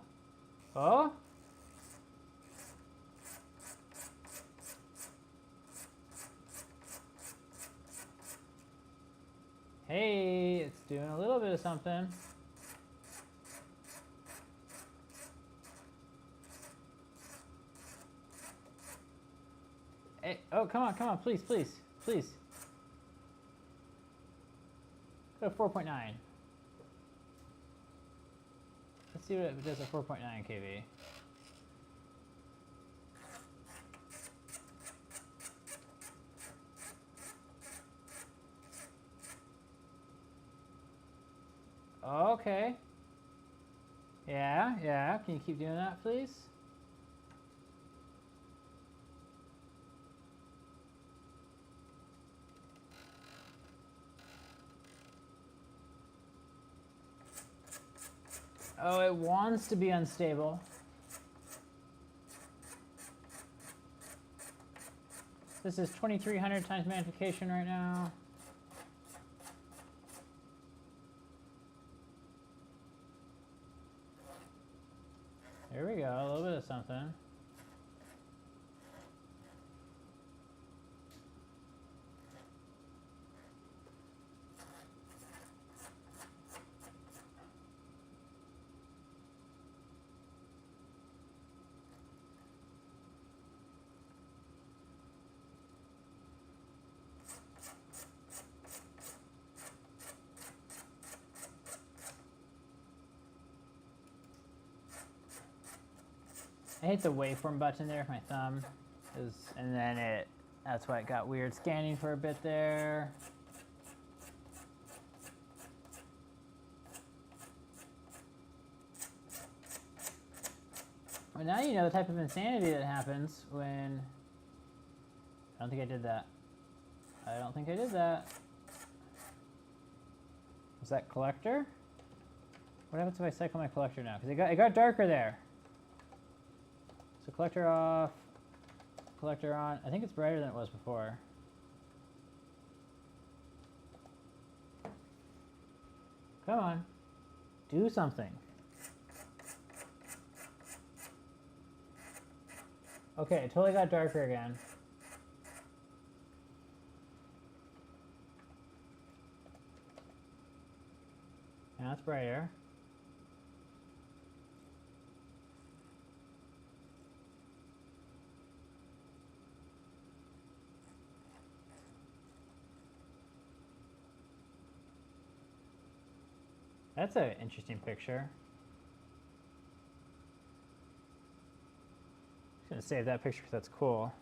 Hey, it's doing a little bit of something. Hey, oh, come on, please. Go to 4.9. Let's see what it does at 4.9 kV. Okay. Yeah. Can you keep doing that, please? Oh, it wants to be unstable. This is 2300 times magnification right now. There we go, a little bit of something. I hit the waveform button there with my thumb, and then that's why it got weird scanning for a bit there. Well, now you know the type of insanity that happens when... I don't think I did that. Was that collector? What happens if I cycle my collector now? Because it got darker there. So collector off, collector on. I think it's brighter than it was before. Come on, do something. Okay, it totally got darker again. Now it's brighter. That's an interesting picture. I'm just gonna save that picture because that's cool.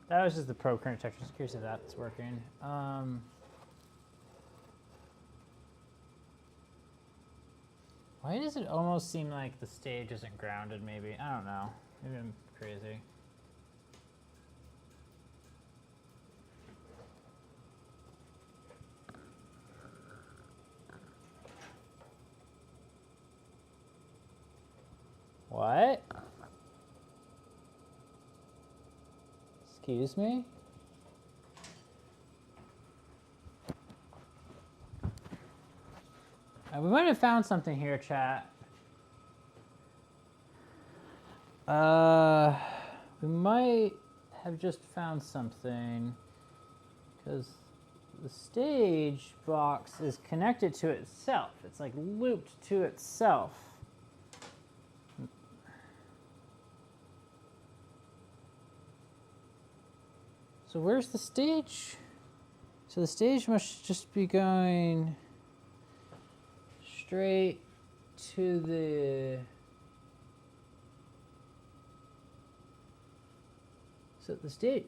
That was just the probe current detector. Just curious if that's working. Why does it almost seem like the stage isn't grounded, maybe? I don't know. Maybe I'm crazy. What? Excuse me? We might have found something here, chat. We might have just found something because the stage box is connected to itself. It's like looped to itself. So where's the stage? So the stage must just be going straight to the... So the stage,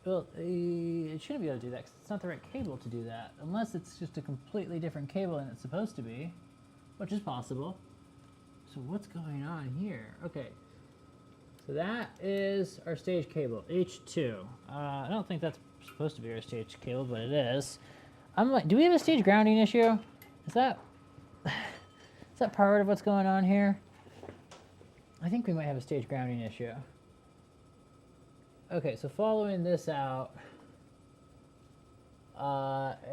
well, it shouldn't be able to do that because it's not the right cable to do that, unless it's just a completely different cable than it's supposed to be, which is possible. So what's going on here? Okay, so that is our stage cable, H2. I don't think that's supposed to be our stage cable, but it is. I'm like, do we have a stage grounding issue? Is that part of what's going on here? I think we might have a stage grounding issue. Okay, so following this out,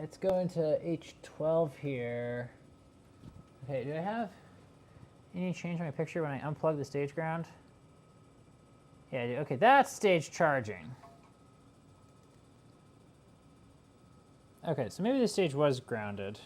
it's going to H12 here. Okay, do I have any change in my picture when I unplug the stage ground? Yeah, I do. Okay, that's stage charging. Okay, so maybe the stage was grounded.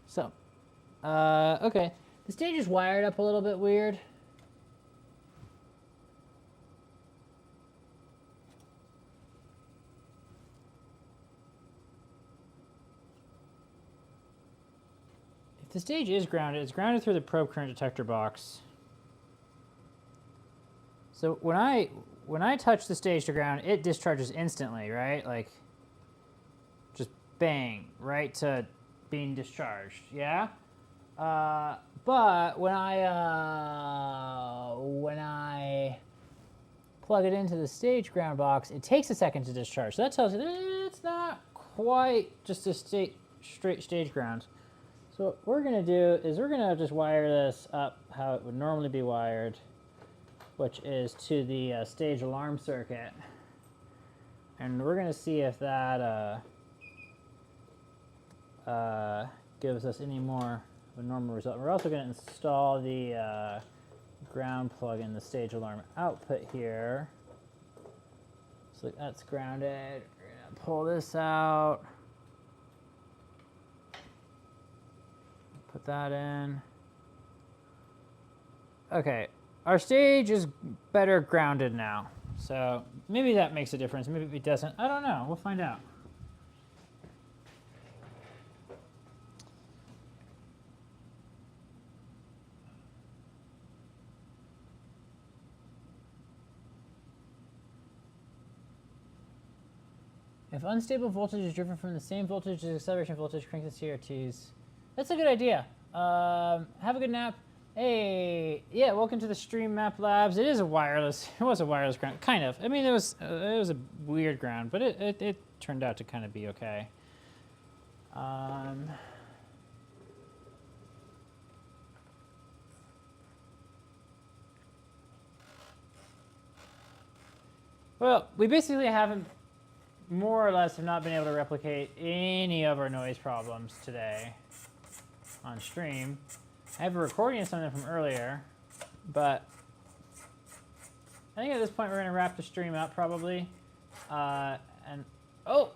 So, okay, the stage is wired up a little bit weird. If the stage is grounded, it's grounded through the probe current detector box. So when I touch the stage to ground, it discharges instantly, right? Like, just bang, right to being discharged, yeah? But when I plug it into the stage ground box, it takes a second to discharge. So that tells you that it's not quite just a straight stage ground. So what we're gonna do is we're gonna just wire this up how it would normally be wired, which is to the stage alarm circuit. And we're gonna see if that gives us any more of a normal result. We're also going to install the ground plug in the stage alarm output here. So that's grounded. We're going to pull this out. Put that in. Okay, our stage is better grounded now. So maybe that makes a difference. Maybe it doesn't. I don't know. We'll find out. If unstable voltage is driven from the same voltage as acceleration voltage, crank the CRTs. That's a good idea. Have a good nap. Hey, yeah, welcome to the Stream Map Labs. It is a wireless. It was a wireless ground, kind of. I mean, it was a weird ground, but it turned out to kind of be okay. Well, we basically haven't, more or less, have not been able to replicate any of our noise problems today on stream. I have a recording of something from earlier, but I think at this point we're going to wrap the stream up probably. And oh,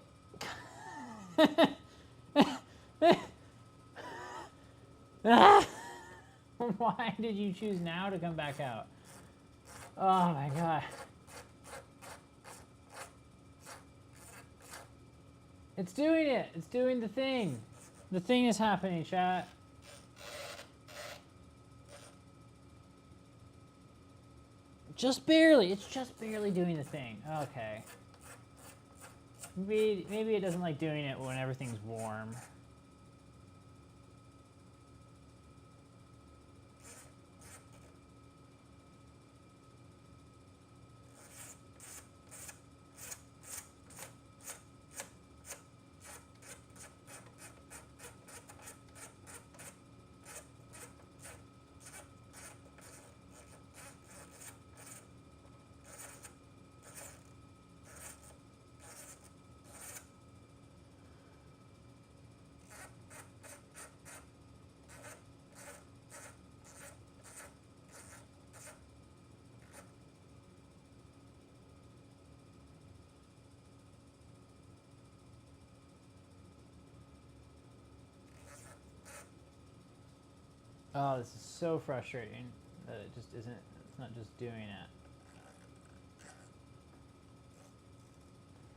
ah! Why did you choose now to come back out? Oh my god. It's doing it. It's doing the thing. The thing is happening, chat. Just barely. It's just barely doing the thing. Okay. Maybe it doesn't like doing it when everything's warm. Oh, this is so frustrating that it just isn't, it's not just doing it.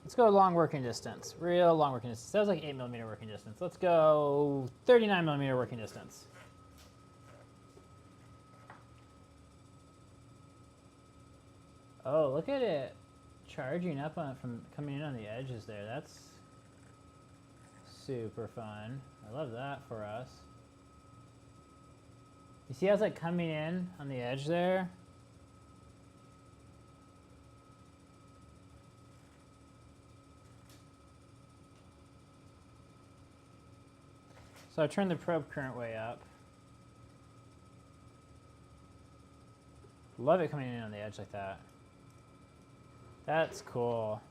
Let's go long working distance, real long working distance. That was like 8mm working distance. Let's go 39mm working distance. Oh, look at it charging up on from coming in on the edges there. That's super fun. I love that for us. You see how it's like coming in on the edge there? So I turned the probe current way up. Love it coming in on the edge like that. That's cool.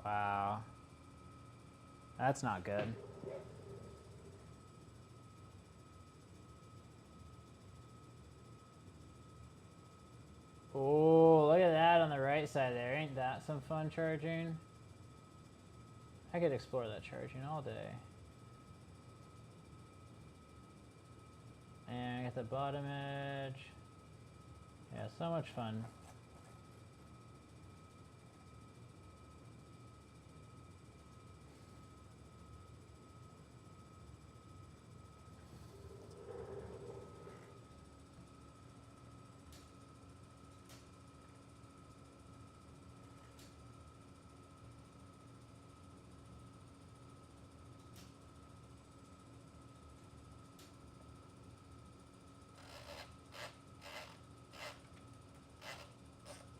Wow. That's not good. Oh, look at that on the right side there. Ain't that some fun charging? I could explore that charging all day. And I got the bottom edge. Yeah, so much fun.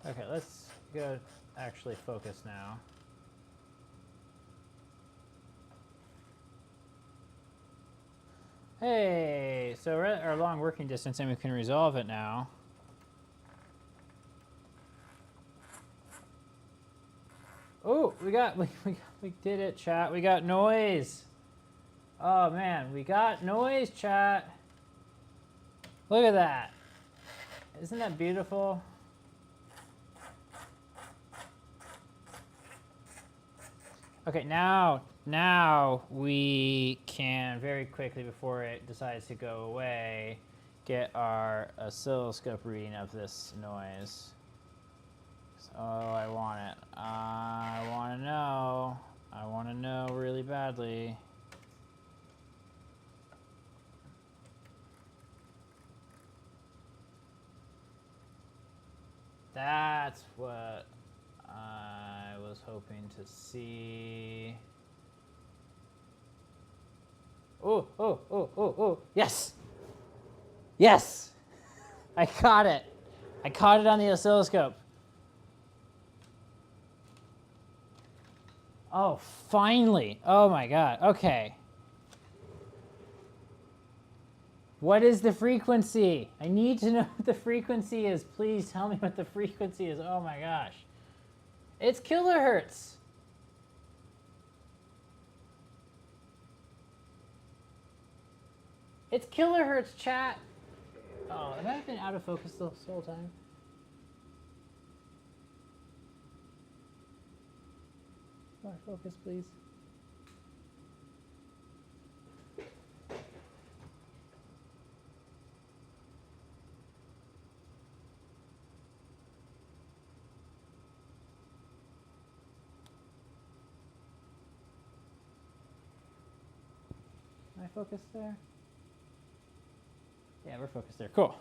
Okay, let's go actually focus now. Hey, so we're at our long working distance and we can resolve it now. Oh, we did it, chat. We got noise. Oh man, we got noise, chat. Look at that. Isn't that beautiful? Okay, now we can very quickly, before it decides to go away, get our oscilloscope reading of this noise. Oh, I want it. I want to know. I want to know really badly. That's what I was hoping to see. Oh, oh, oh, oh, oh, yes! Yes! I caught it. I caught it on the oscilloscope. Oh, finally. Oh my God, okay. What is the frequency? I need to know what the frequency is. Please tell me what the frequency is. Oh my gosh. It's kilohertz. It's kilohertz, chat. Oh, have I been out of focus this whole time? More focus, please. focused there? Yeah, we're focused there. Cool.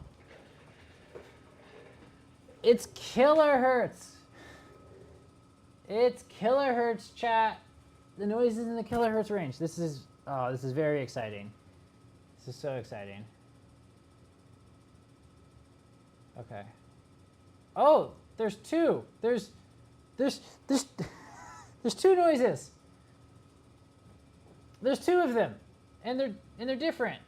It's kilohertz. It's kilohertz, chat. The noise is in the kilohertz range. This is very exciting. This is so exciting. Okay. Oh, there's two. There's two noises. There's two of them, and they're different.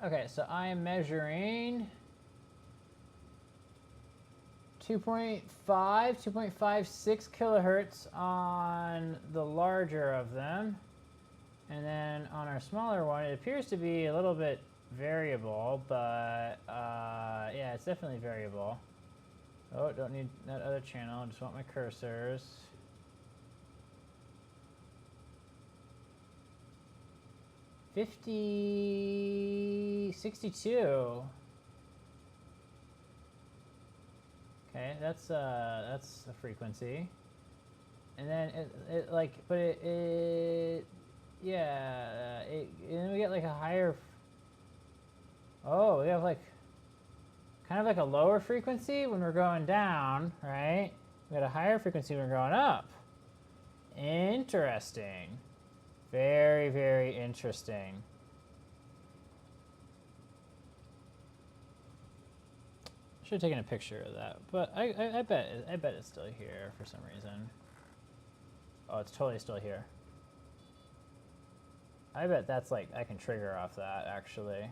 Okay, so I am measuring 2.56 kilohertz on the larger of them. And then on our smaller one, it appears to be a little bit variable, but yeah, it's definitely variable. Oh, don't need that other channel, I just want my cursors. $50.62. Okay, that's a frequency. And then and then we get like a higher. Oh, we have like kind of like a lower frequency when we're going down, right? We got a higher frequency when we're going up. Interesting. Very, very interesting. Should have taken a picture of that, but I bet it's still here for some reason. Oh, it's totally still here. I bet that's like, I can trigger off that actually.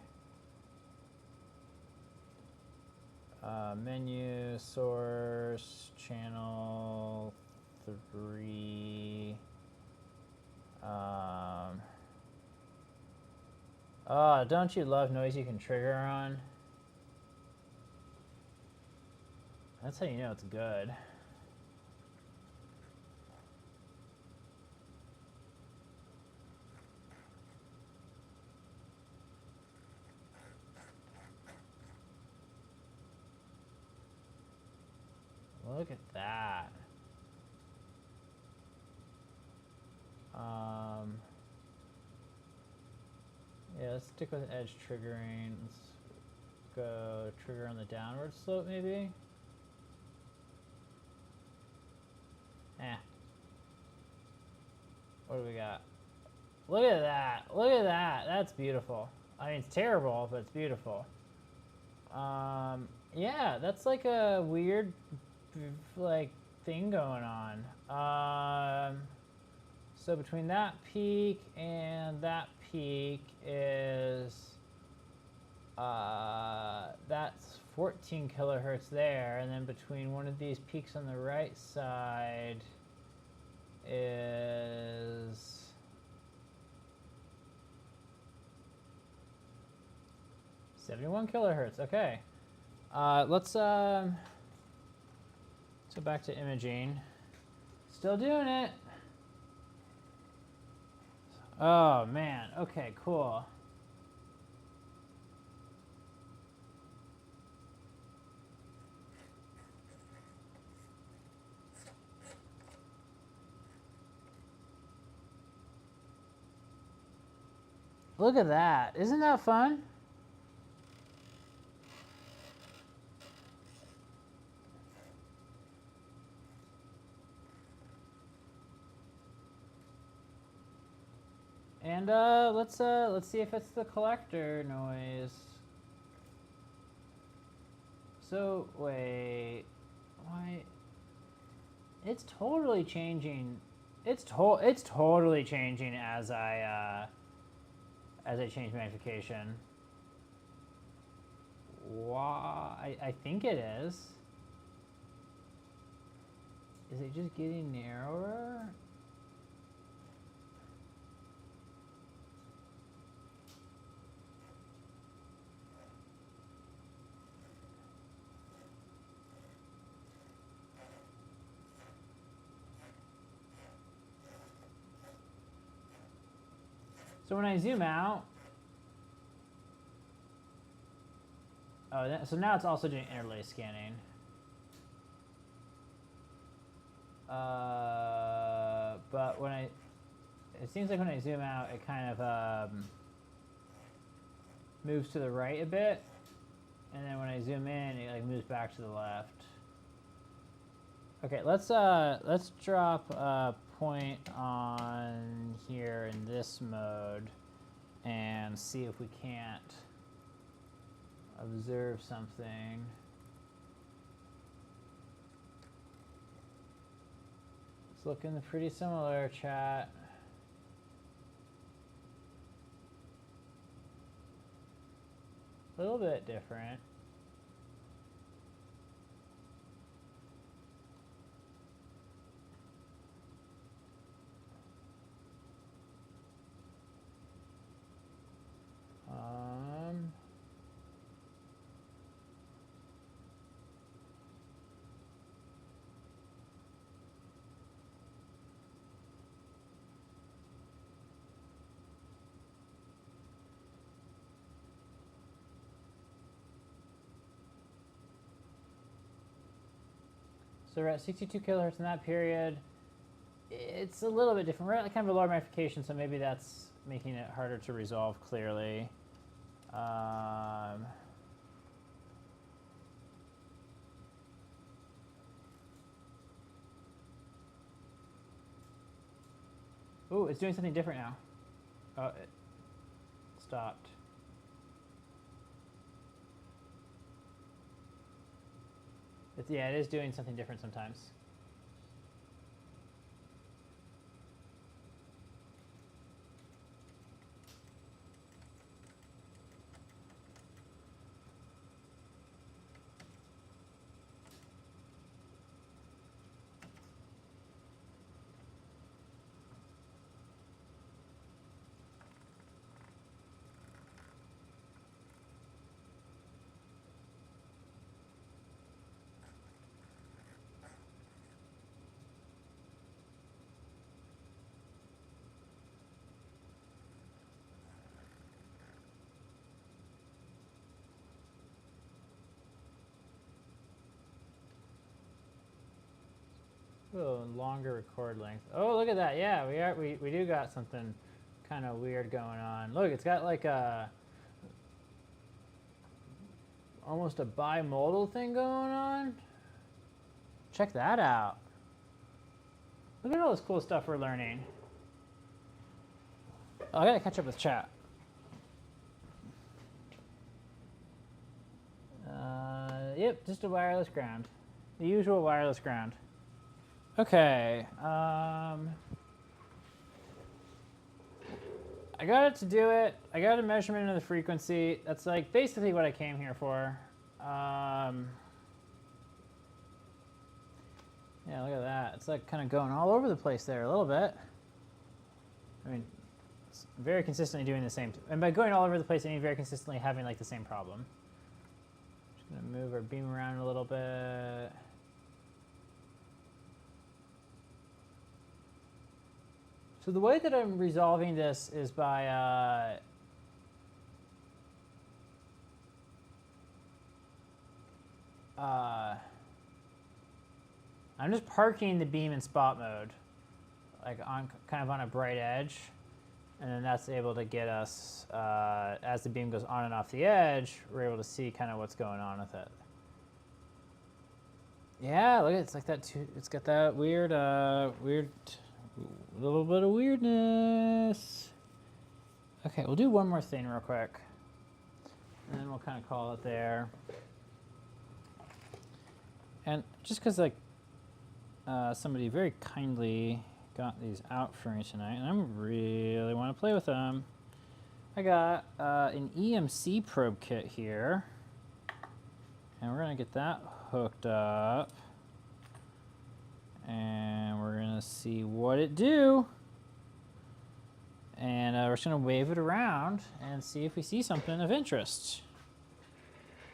Menu, source, channel 3. Oh, don't you love noise you can trigger on? That's how you know it's good. Look at that. Yeah, let's stick with edge triggering. Let's go trigger on the downward slope maybe. What do we got? Look at that. Look at that. That's beautiful. I mean, it's terrible, but it's beautiful. Yeah, that's like a weird, like, thing going on. So between that peak and that peak is, that's 14 kilohertz there, and then between one of these peaks on the right side is 71 kilohertz. Okay. Let's go back to imaging. Still doing it. Oh man. Okay, cool. Look at that. Isn't that fun? And let's see if it's the collector noise. So wait, why? It's totally changing. It's totally changing as I change magnification. Why? I think it is. Is it just getting narrower? So when I zoom out, Oh, so now it's also doing interlace scanning. But when it seems like when I zoom out, it kind of moves to the right a bit, and then when I zoom in, it like moves back to the left. Okay, let's drop a point on here in this mode, and see if we can't observe something. It's looking pretty similar, chat. A little bit different. So we're at 62 kilohertz in that period. It's a little bit different. We're at kind of a lower magnification, so maybe that's making it harder to resolve clearly. Ooh, it's doing something different now. Oh, it stopped. Yeah, it is doing something different sometimes. Oh, longer record length. Oh, look at that. Yeah, we do got something kind of weird going on. Look, it's got like a almost a bimodal thing going on. Check that out. Look at all this cool stuff we're learning. Oh, I gotta catch up with chat. Yep, just a wireless ground. The usual wireless ground. Okay. I got it to do it. I got a measurement of the frequency. That's like basically what I came here for. Yeah, look at that. It's like kind of going all over the place there a little bit. I mean, it's very consistently doing the same. And by going all over the place, I mean very consistently having like the same problem. Just gonna move our beam around a little bit. So the way that I'm resolving this is by I'm just parking the beam in spot mode, like on kind of on a bright edge, and then that's able to get us as the beam goes on and off the edge, we're able to see kind of what's going on with it. Yeah, look, it's like that too. It's got that weird, little bit of weirdness. Okay, we'll do one more thing real quick, and then we'll kind of call it there. And just because like somebody very kindly got these out for me tonight, and I really want to play with them. I got an EMC probe kit here, and we're gonna get that hooked up, and we're gonna see what it do, and we're just gonna wave it around and see if we see something of interest.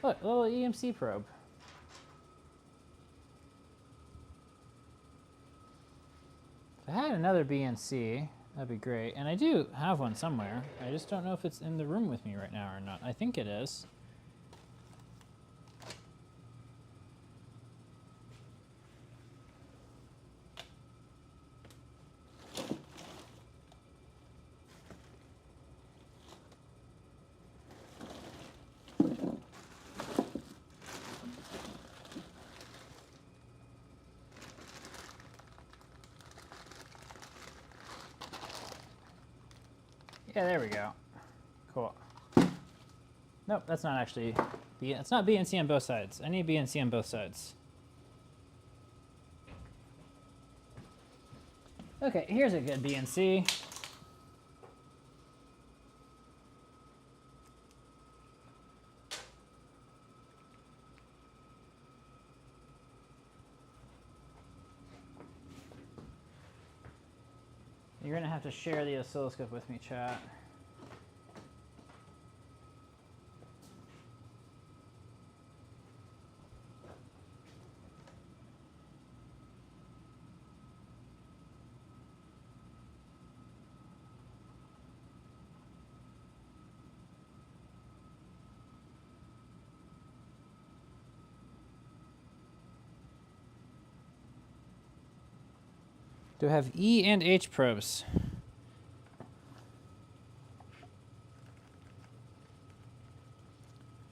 Look, a little EMC probe. If I had another BNC, that'd be great. And I do have one somewhere. I just don't know if it's in the room with me right now or not. I think it is. Yeah, there we go. Cool. Nope, that's not actually, it's not BNC on both sides. I need BNC on both sides. Okay, here's a good BNC. You're gonna have to share the oscilloscope with me, chat. Do I have E and H probes?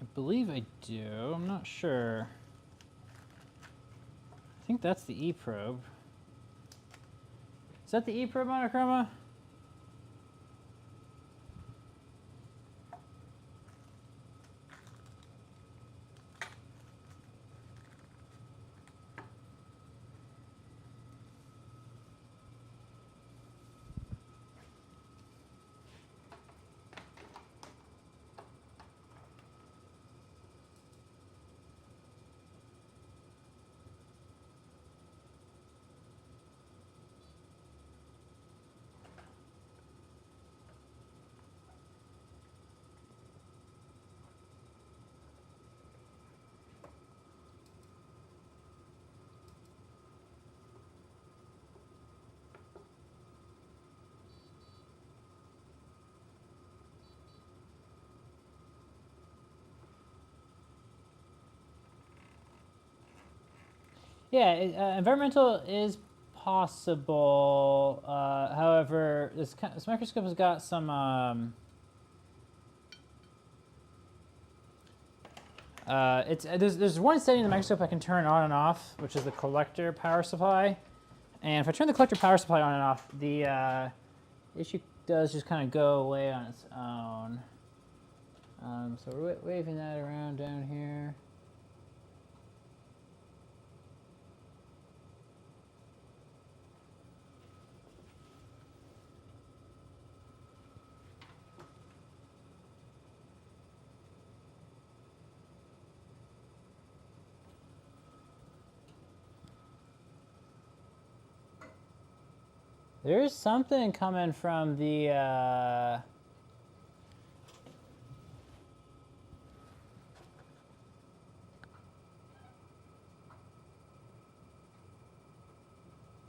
I believe I do. I'm not sure. I think that's the E probe. Is that the E probe, monochroma? Yeah, environmental is possible. However, this microscope has got some. There's one setting in the microscope I can turn on and off, which is the collector power supply. And if I turn the collector power supply on and off, the issue does just kind of go away on its own. So we're waving that around down here. There's something coming from the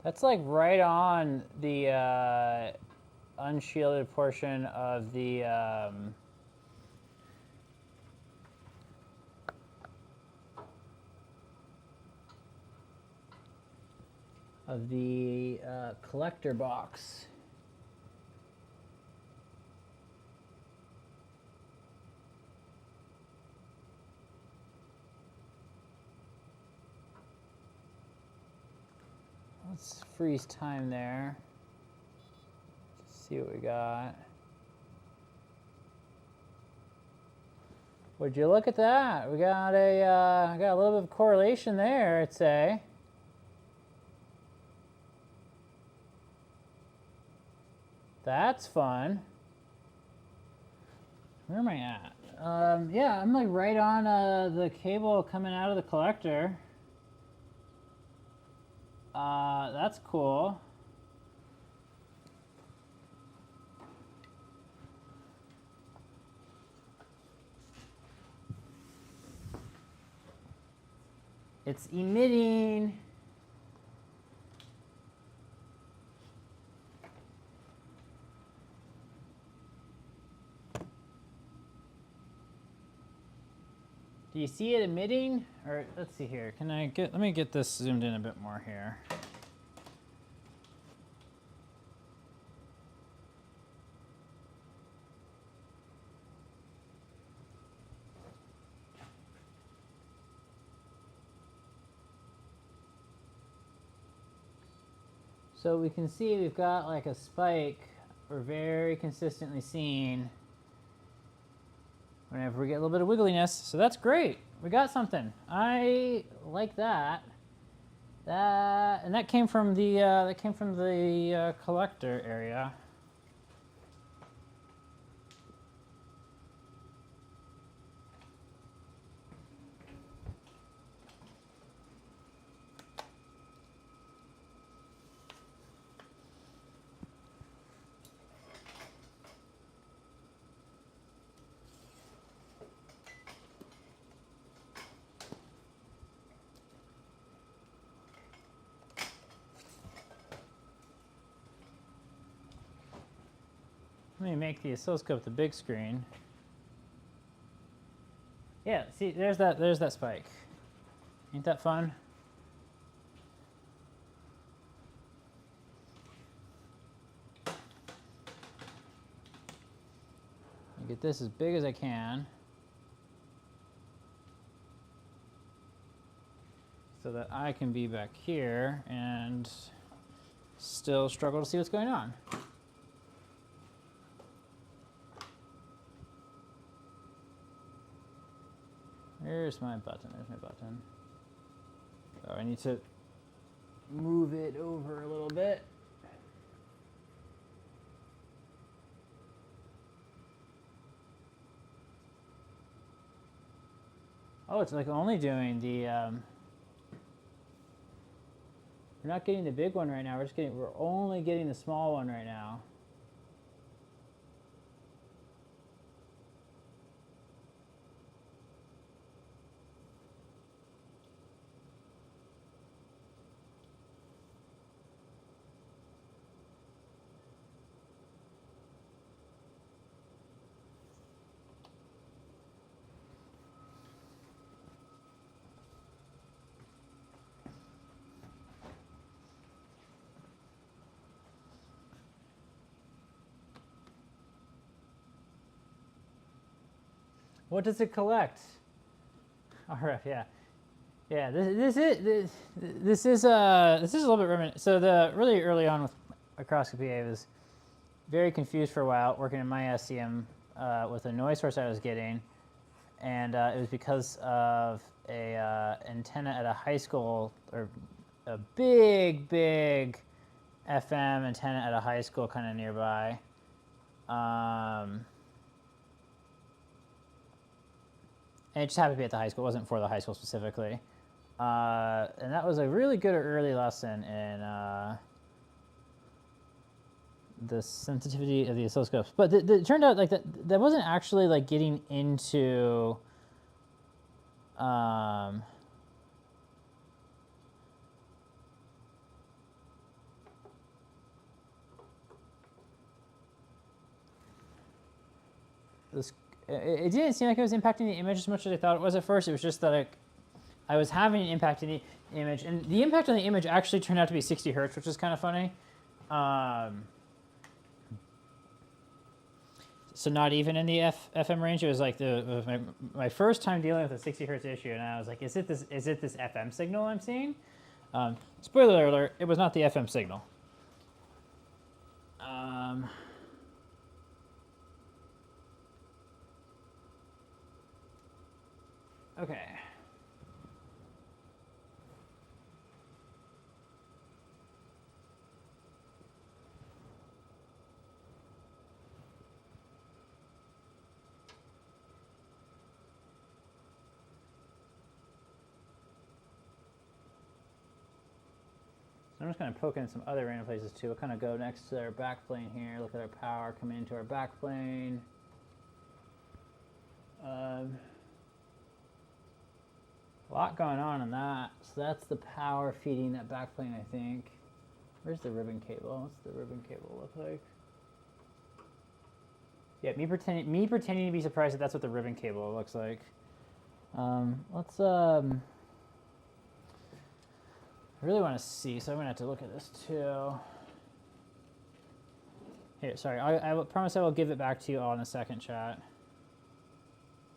that's like right on the unshielded portion of the collector box. Let's freeze time there. See what we got. Would you look at that? We got a little bit of correlation there, I'd say. That's fun. Where am I at? Yeah, I'm like right on the cable coming out of the collector. That's cool. It's emitting. Do you see it emitting? Or let's see here. Let me get this zoomed in a bit more here. So we can see we've got like a spike we're very consistently seeing whenever we get a little bit of wiggliness. So that's great. We got something. I like that. And that came from the collector area. Let me make the oscilloscope the big screen. Yeah, see, there's that spike. Ain't that fun? I'll get this as big as I can so that I can be back here and still struggle to see what's going on. There's my button, there's my button. So I need to move it over a little bit. Oh, it's like only doing the, we're not getting the big one right now, we're only getting the small one right now. What does it collect? RF, yeah, yeah. This is a little bit reminiscent. So the really early on with microscopy, I was very confused for a while working in my SCM with a noise source I was getting, and it was because of a antenna at a high school, or a big FM antenna at a high school kind of nearby. And it just happened to be at the high school. It wasn't for the high school specifically. And that was a really good early lesson in the sensitivity of the oscilloscopes. But it turned out like that wasn't actually like getting into this. It didn't seem like it was impacting the image as much as I thought it was at first. It was just that like, I was having an impact in the image, and the impact on the image actually turned out to be 60 hertz, which is kind of funny. So not even in the FM range. It was like my first time dealing with a 60 hertz issue, and I was like, is it this FM signal I'm seeing? Spoiler alert: it was not the FM signal. Okay. So I'm just going to poke in some other random places too. We'll kind of go next to our backplane here, look at our power coming into our backplane. A lot going on in that. So that's the power feeding that backplane, I think. Where's the ribbon cable? What's the ribbon cable look like? Yeah, me pretending to be surprised that that's what the ribbon cable looks like. Let's I really want to see, so I'm gonna have to look at this too. Here, sorry, I will promise I will give it back to you all in a second, chat.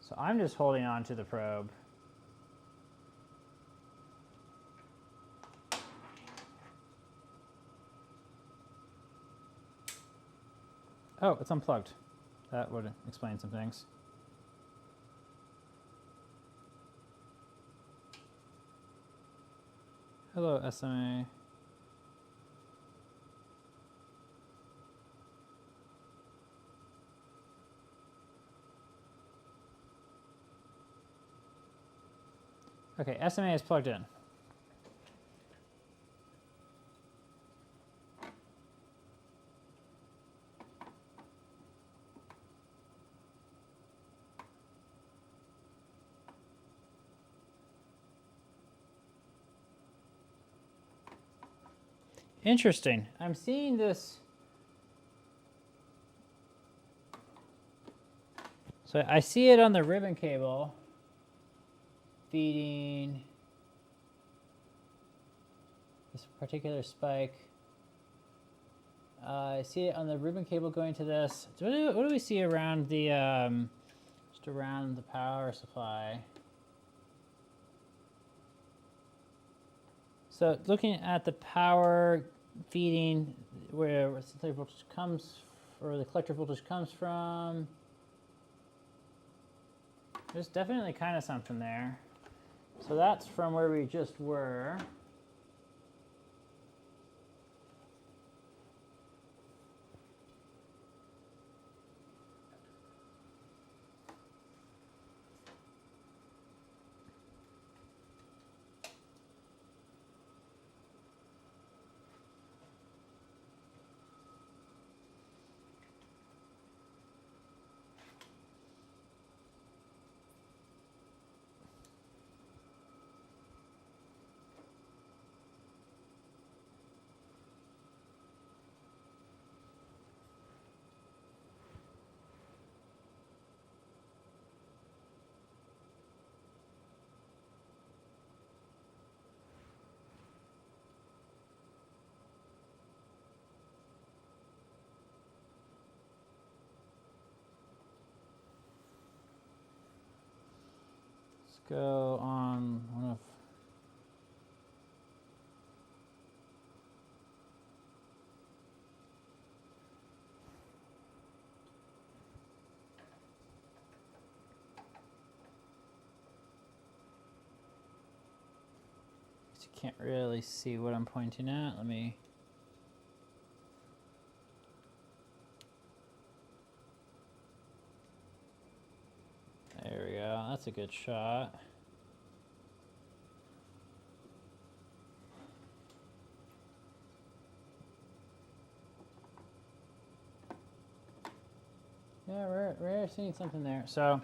So I'm just holding on to the probe. Oh, it's unplugged. That would explain some things. Hello, SMA. Okay, SMA is plugged in. Interesting. I'm seeing this. So I see it on the ribbon cable feeding this particular spike. I see it on the ribbon cable going to this. What do we see around the just around the power supply? So looking at the power feeding where the voltage comes, or the collector voltage comes from, there's definitely kind of something there. So that's from where we just were. Go on one of you can't really see what I'm pointing at. Let me there we go. That's a good shot. Yeah, we're seeing something there. So,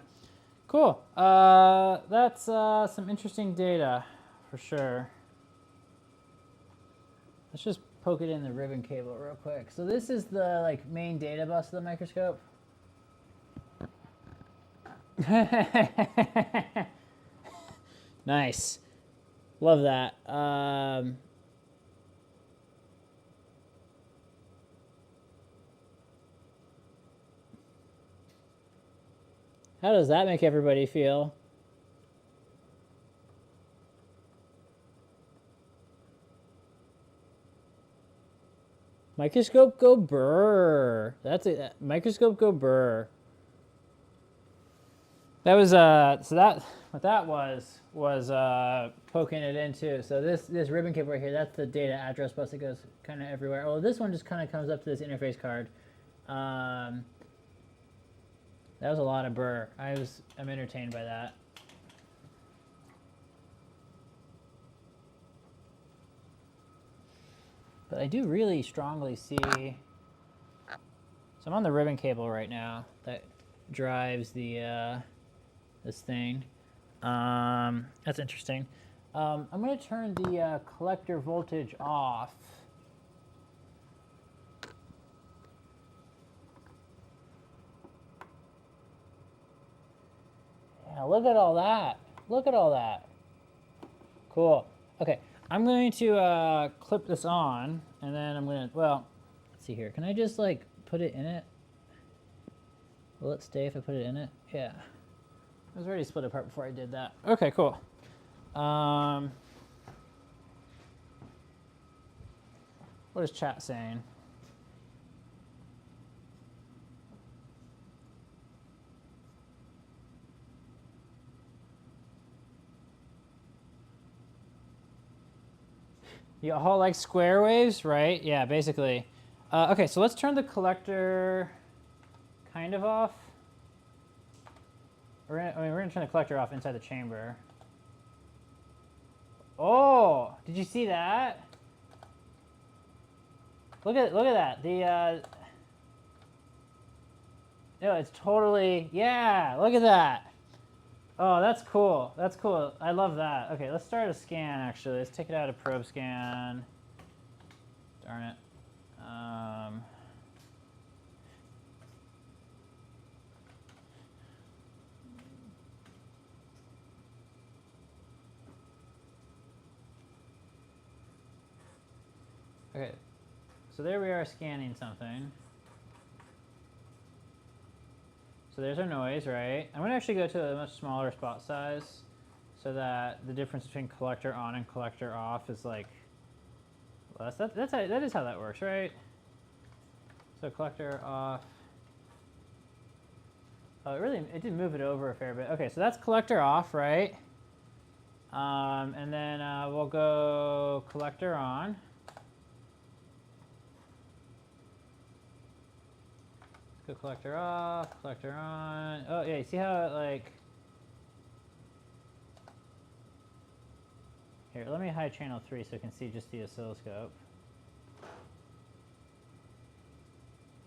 cool. That's some interesting data, for sure. Let's just poke it in the ribbon cable real quick. So this is the main data bus of the microscope. Nice. Love that. How does that make everybody feel? Microscope go brr. That's it. Microscope go brr. That was so that what that was poking it into. So this ribbon cable right here, that's the data address bus that goes kind of everywhere. Well, this one just kind of comes up to this interface card. That was a lot of burr. I'm entertained by that. But I do really strongly see. So I'm on the ribbon cable right now that drives the this thing. That's interesting. I'm going to turn the collector voltage off. Yeah, look at all that. Look at all that. Cool. Okay, I'm going to clip this on, and then I'm going to, well, let's see here. Can I just put it in it? Will it stay if I put it in it? Yeah. I was already split apart before I did that. Okay, cool. What is chat saying? You all like square waves, right? Yeah, basically. Okay, so let's turn the collector kind of off. We're gonna turn the collector off inside the chamber. Oh, did you see that? Look at that. No, it's totally, yeah, look at that. Oh, that's cool. That's cool. I love that. Okay, let's start a scan, actually. Let's take it out of probe scan. Darn it. Okay, so there we are scanning something. So there's our noise, right? I'm going to actually go to a much smaller spot size so that the difference between collector on and collector off is like less. That is how that works, right? So collector off. Oh, it did move it over a fair bit. Okay, so that's collector off, right? And then we'll go collector on. Let's go collector off, collector on. Oh yeah, you see how it like. Here, let me hide channel 3 so I can see just the oscilloscope.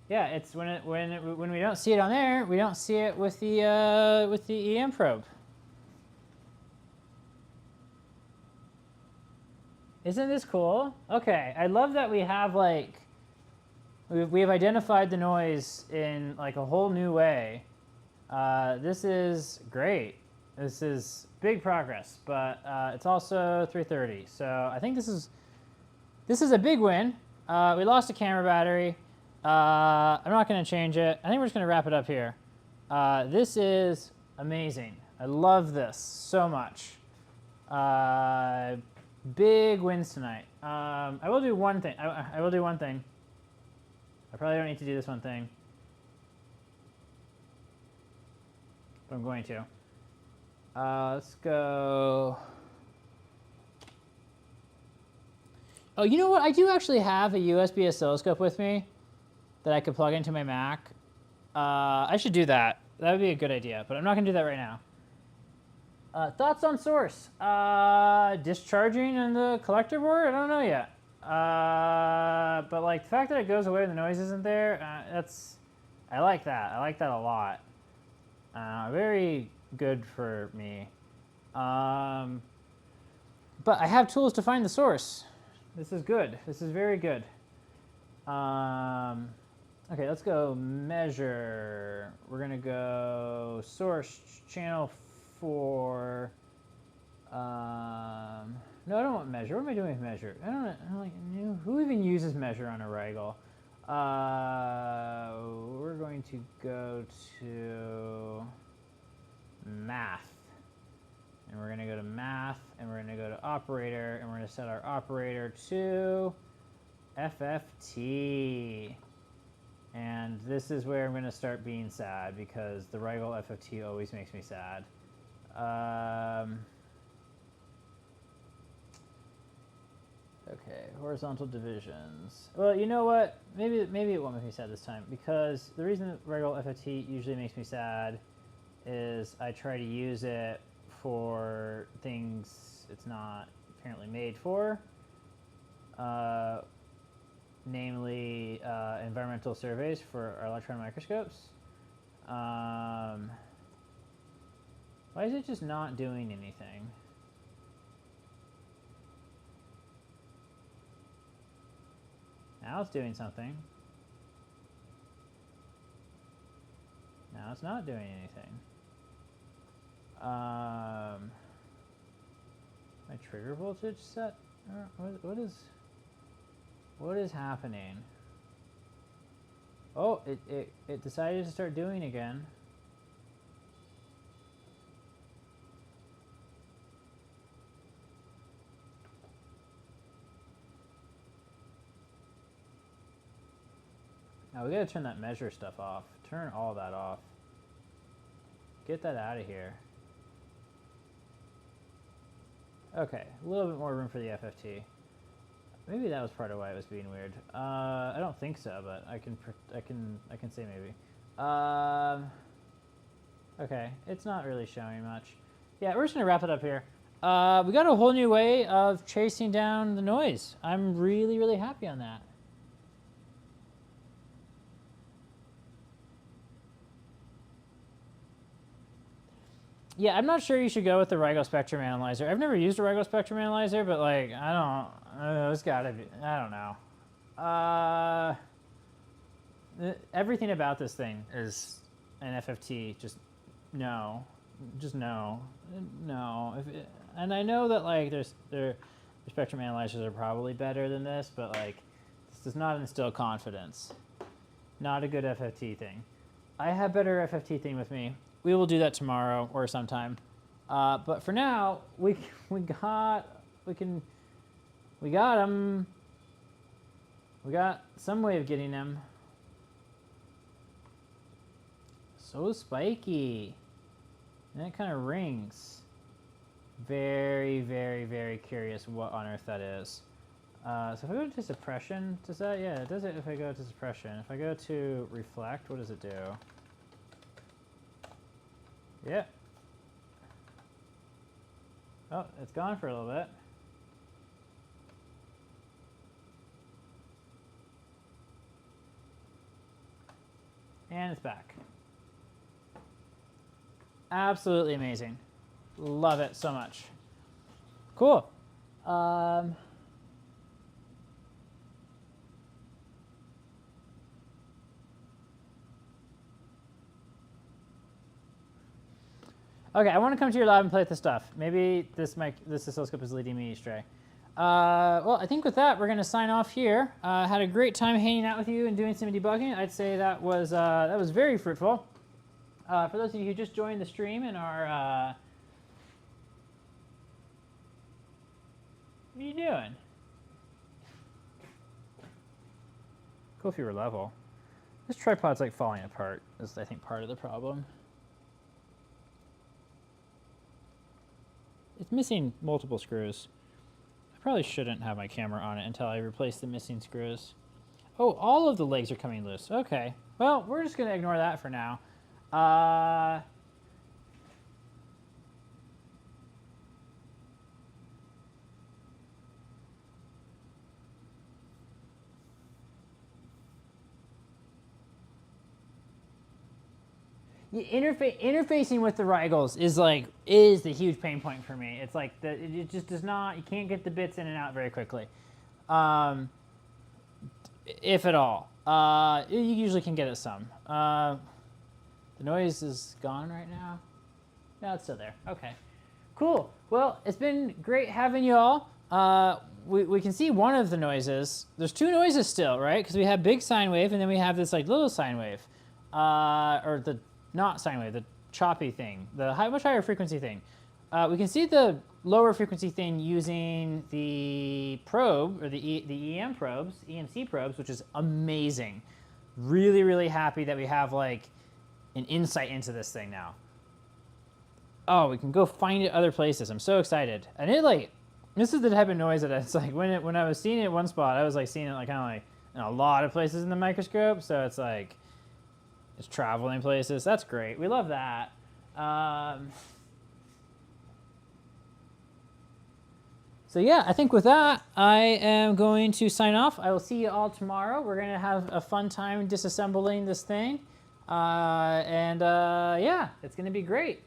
Yeah, it's when we don't see it on there, we don't see it with the EM probe. Isn't this cool? Okay, I love that we have like we have identified the noise in like a whole new way. This is great. This is big progress, but it's also 3:30, so I think this is a big win. We lost a camera battery. I'm not going to change it. I think we're just going to wrap it up here. This is amazing. I love this so much. Big wins tonight. I will do one thing. I will do one thing. I probably don't need to do this one thing, but I'm going to. Let's go. Oh, you know what? I do actually have a USB oscilloscope with me that I could plug into my Mac. I should do that. That would be a good idea, but I'm not going to do that right now. Thoughts on source? Discharging in the collector board? I don't know yet. But like the fact that it goes away when the noise isn't there, I like that. I like that a lot. Very good for me. But I have tools to find the source. This is good. This is very good. Okay, let's go measure. We're gonna go source channel 4. No, I don't want measure. What am I doing with measure? I don't like who even uses measure on a Rigel. We're going to go to math. And we're going to go to math, and we're going to go to operator, and we're going to set our operator to FFT. And this is where I'm going to start being sad, because the Rigel FFT always makes me sad. Okay, horizontal divisions. Well, you know what? Maybe it won't make me sad this time, because the reason that Rigel FFT usually makes me sad is I try to use it for things it's not apparently made for, namely environmental surveys for our electron microscopes. Why is it just not doing anything? Now it's doing something. Now it's not doing anything. My trigger voltage set? What is happening? Oh, it decided to start doing again. Now we gotta turn that measure stuff off. Turn all that off. Get that out of here. Okay, a little bit more room for the FFT. Maybe that was part of why it was being weird. I don't think so, but I can say maybe. Okay, it's not really showing much. Yeah, we're just gonna wrap it up here. We got a whole new way of chasing down the noise. I'm really, really happy on that. Yeah, I'm not sure you should go with the Rigo Spectrum Analyzer. I've never used a Rigo Spectrum Analyzer, but like, it's gotta be, I don't know. Everything about this thing is an FFT, just no. And I know that like their spectrum analyzers are probably better than this, but like this does not instill confidence. Not a good FFT thing. I have better FFT thing with me. We will do that tomorrow or sometime. But for now, we got them. We got some way of getting them. So spiky. And it kind of rings. Very, very, very curious what on earth that is. So if I go to suppression, does that, yeah, it does it if I go to suppression. If I go to reflect, what does it do? Yeah. Oh, it's gone for a little bit. And it's back. Absolutely amazing. Love it so much. Cool. Okay, I want to come to your lab and play with this stuff. Maybe this oscilloscope is leading me astray. Well, I think with that, we're going to sign off here. Had a great time hanging out with you and doing some debugging. I'd say that was very fruitful. For those of you who just joined the stream and are, what are you doing? Cool if you were level. This tripod's like falling apart. Is I think part of the problem. It's missing multiple screws. I probably shouldn't have my camera on it until I replace the missing screws. Oh, all of the legs are coming loose. Okay. Well, we're just going to ignore that for now. Interfacing with the Rigels is the huge pain point for me. It's like it just does not. You can't get the bits in and out very quickly, if at all. You usually can get it some. The noise is gone right now. No, it's still there. Okay, cool. Well, it's been great having you all. We can see one of the noises. There's two noises still, right? Because we have big sine wave and then we have this like little sine wave, or the not sine wave, the choppy thing, the much higher frequency thing. We can see the lower frequency thing using the probe, or the EM probes, EMC probes, which is amazing. Really, really happy that we have like an insight into this thing now. Oh, we can go find it other places. I'm so excited. And this is the type of noise that it's like when I was seeing it in one spot, I was like seeing it like kind of like in a lot of places in the microscope. So it's like, it's traveling places. That's great. We love that. So yeah, I think with that, I am going to sign off. I will see you all tomorrow. We're going to have a fun time disassembling this thing. Yeah, it's going to be great.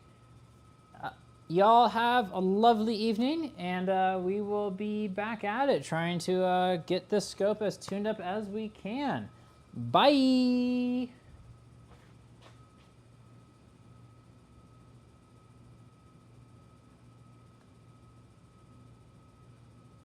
Y'all have a lovely evening, and we will be back at it trying to get this scope as tuned up as we can. Bye!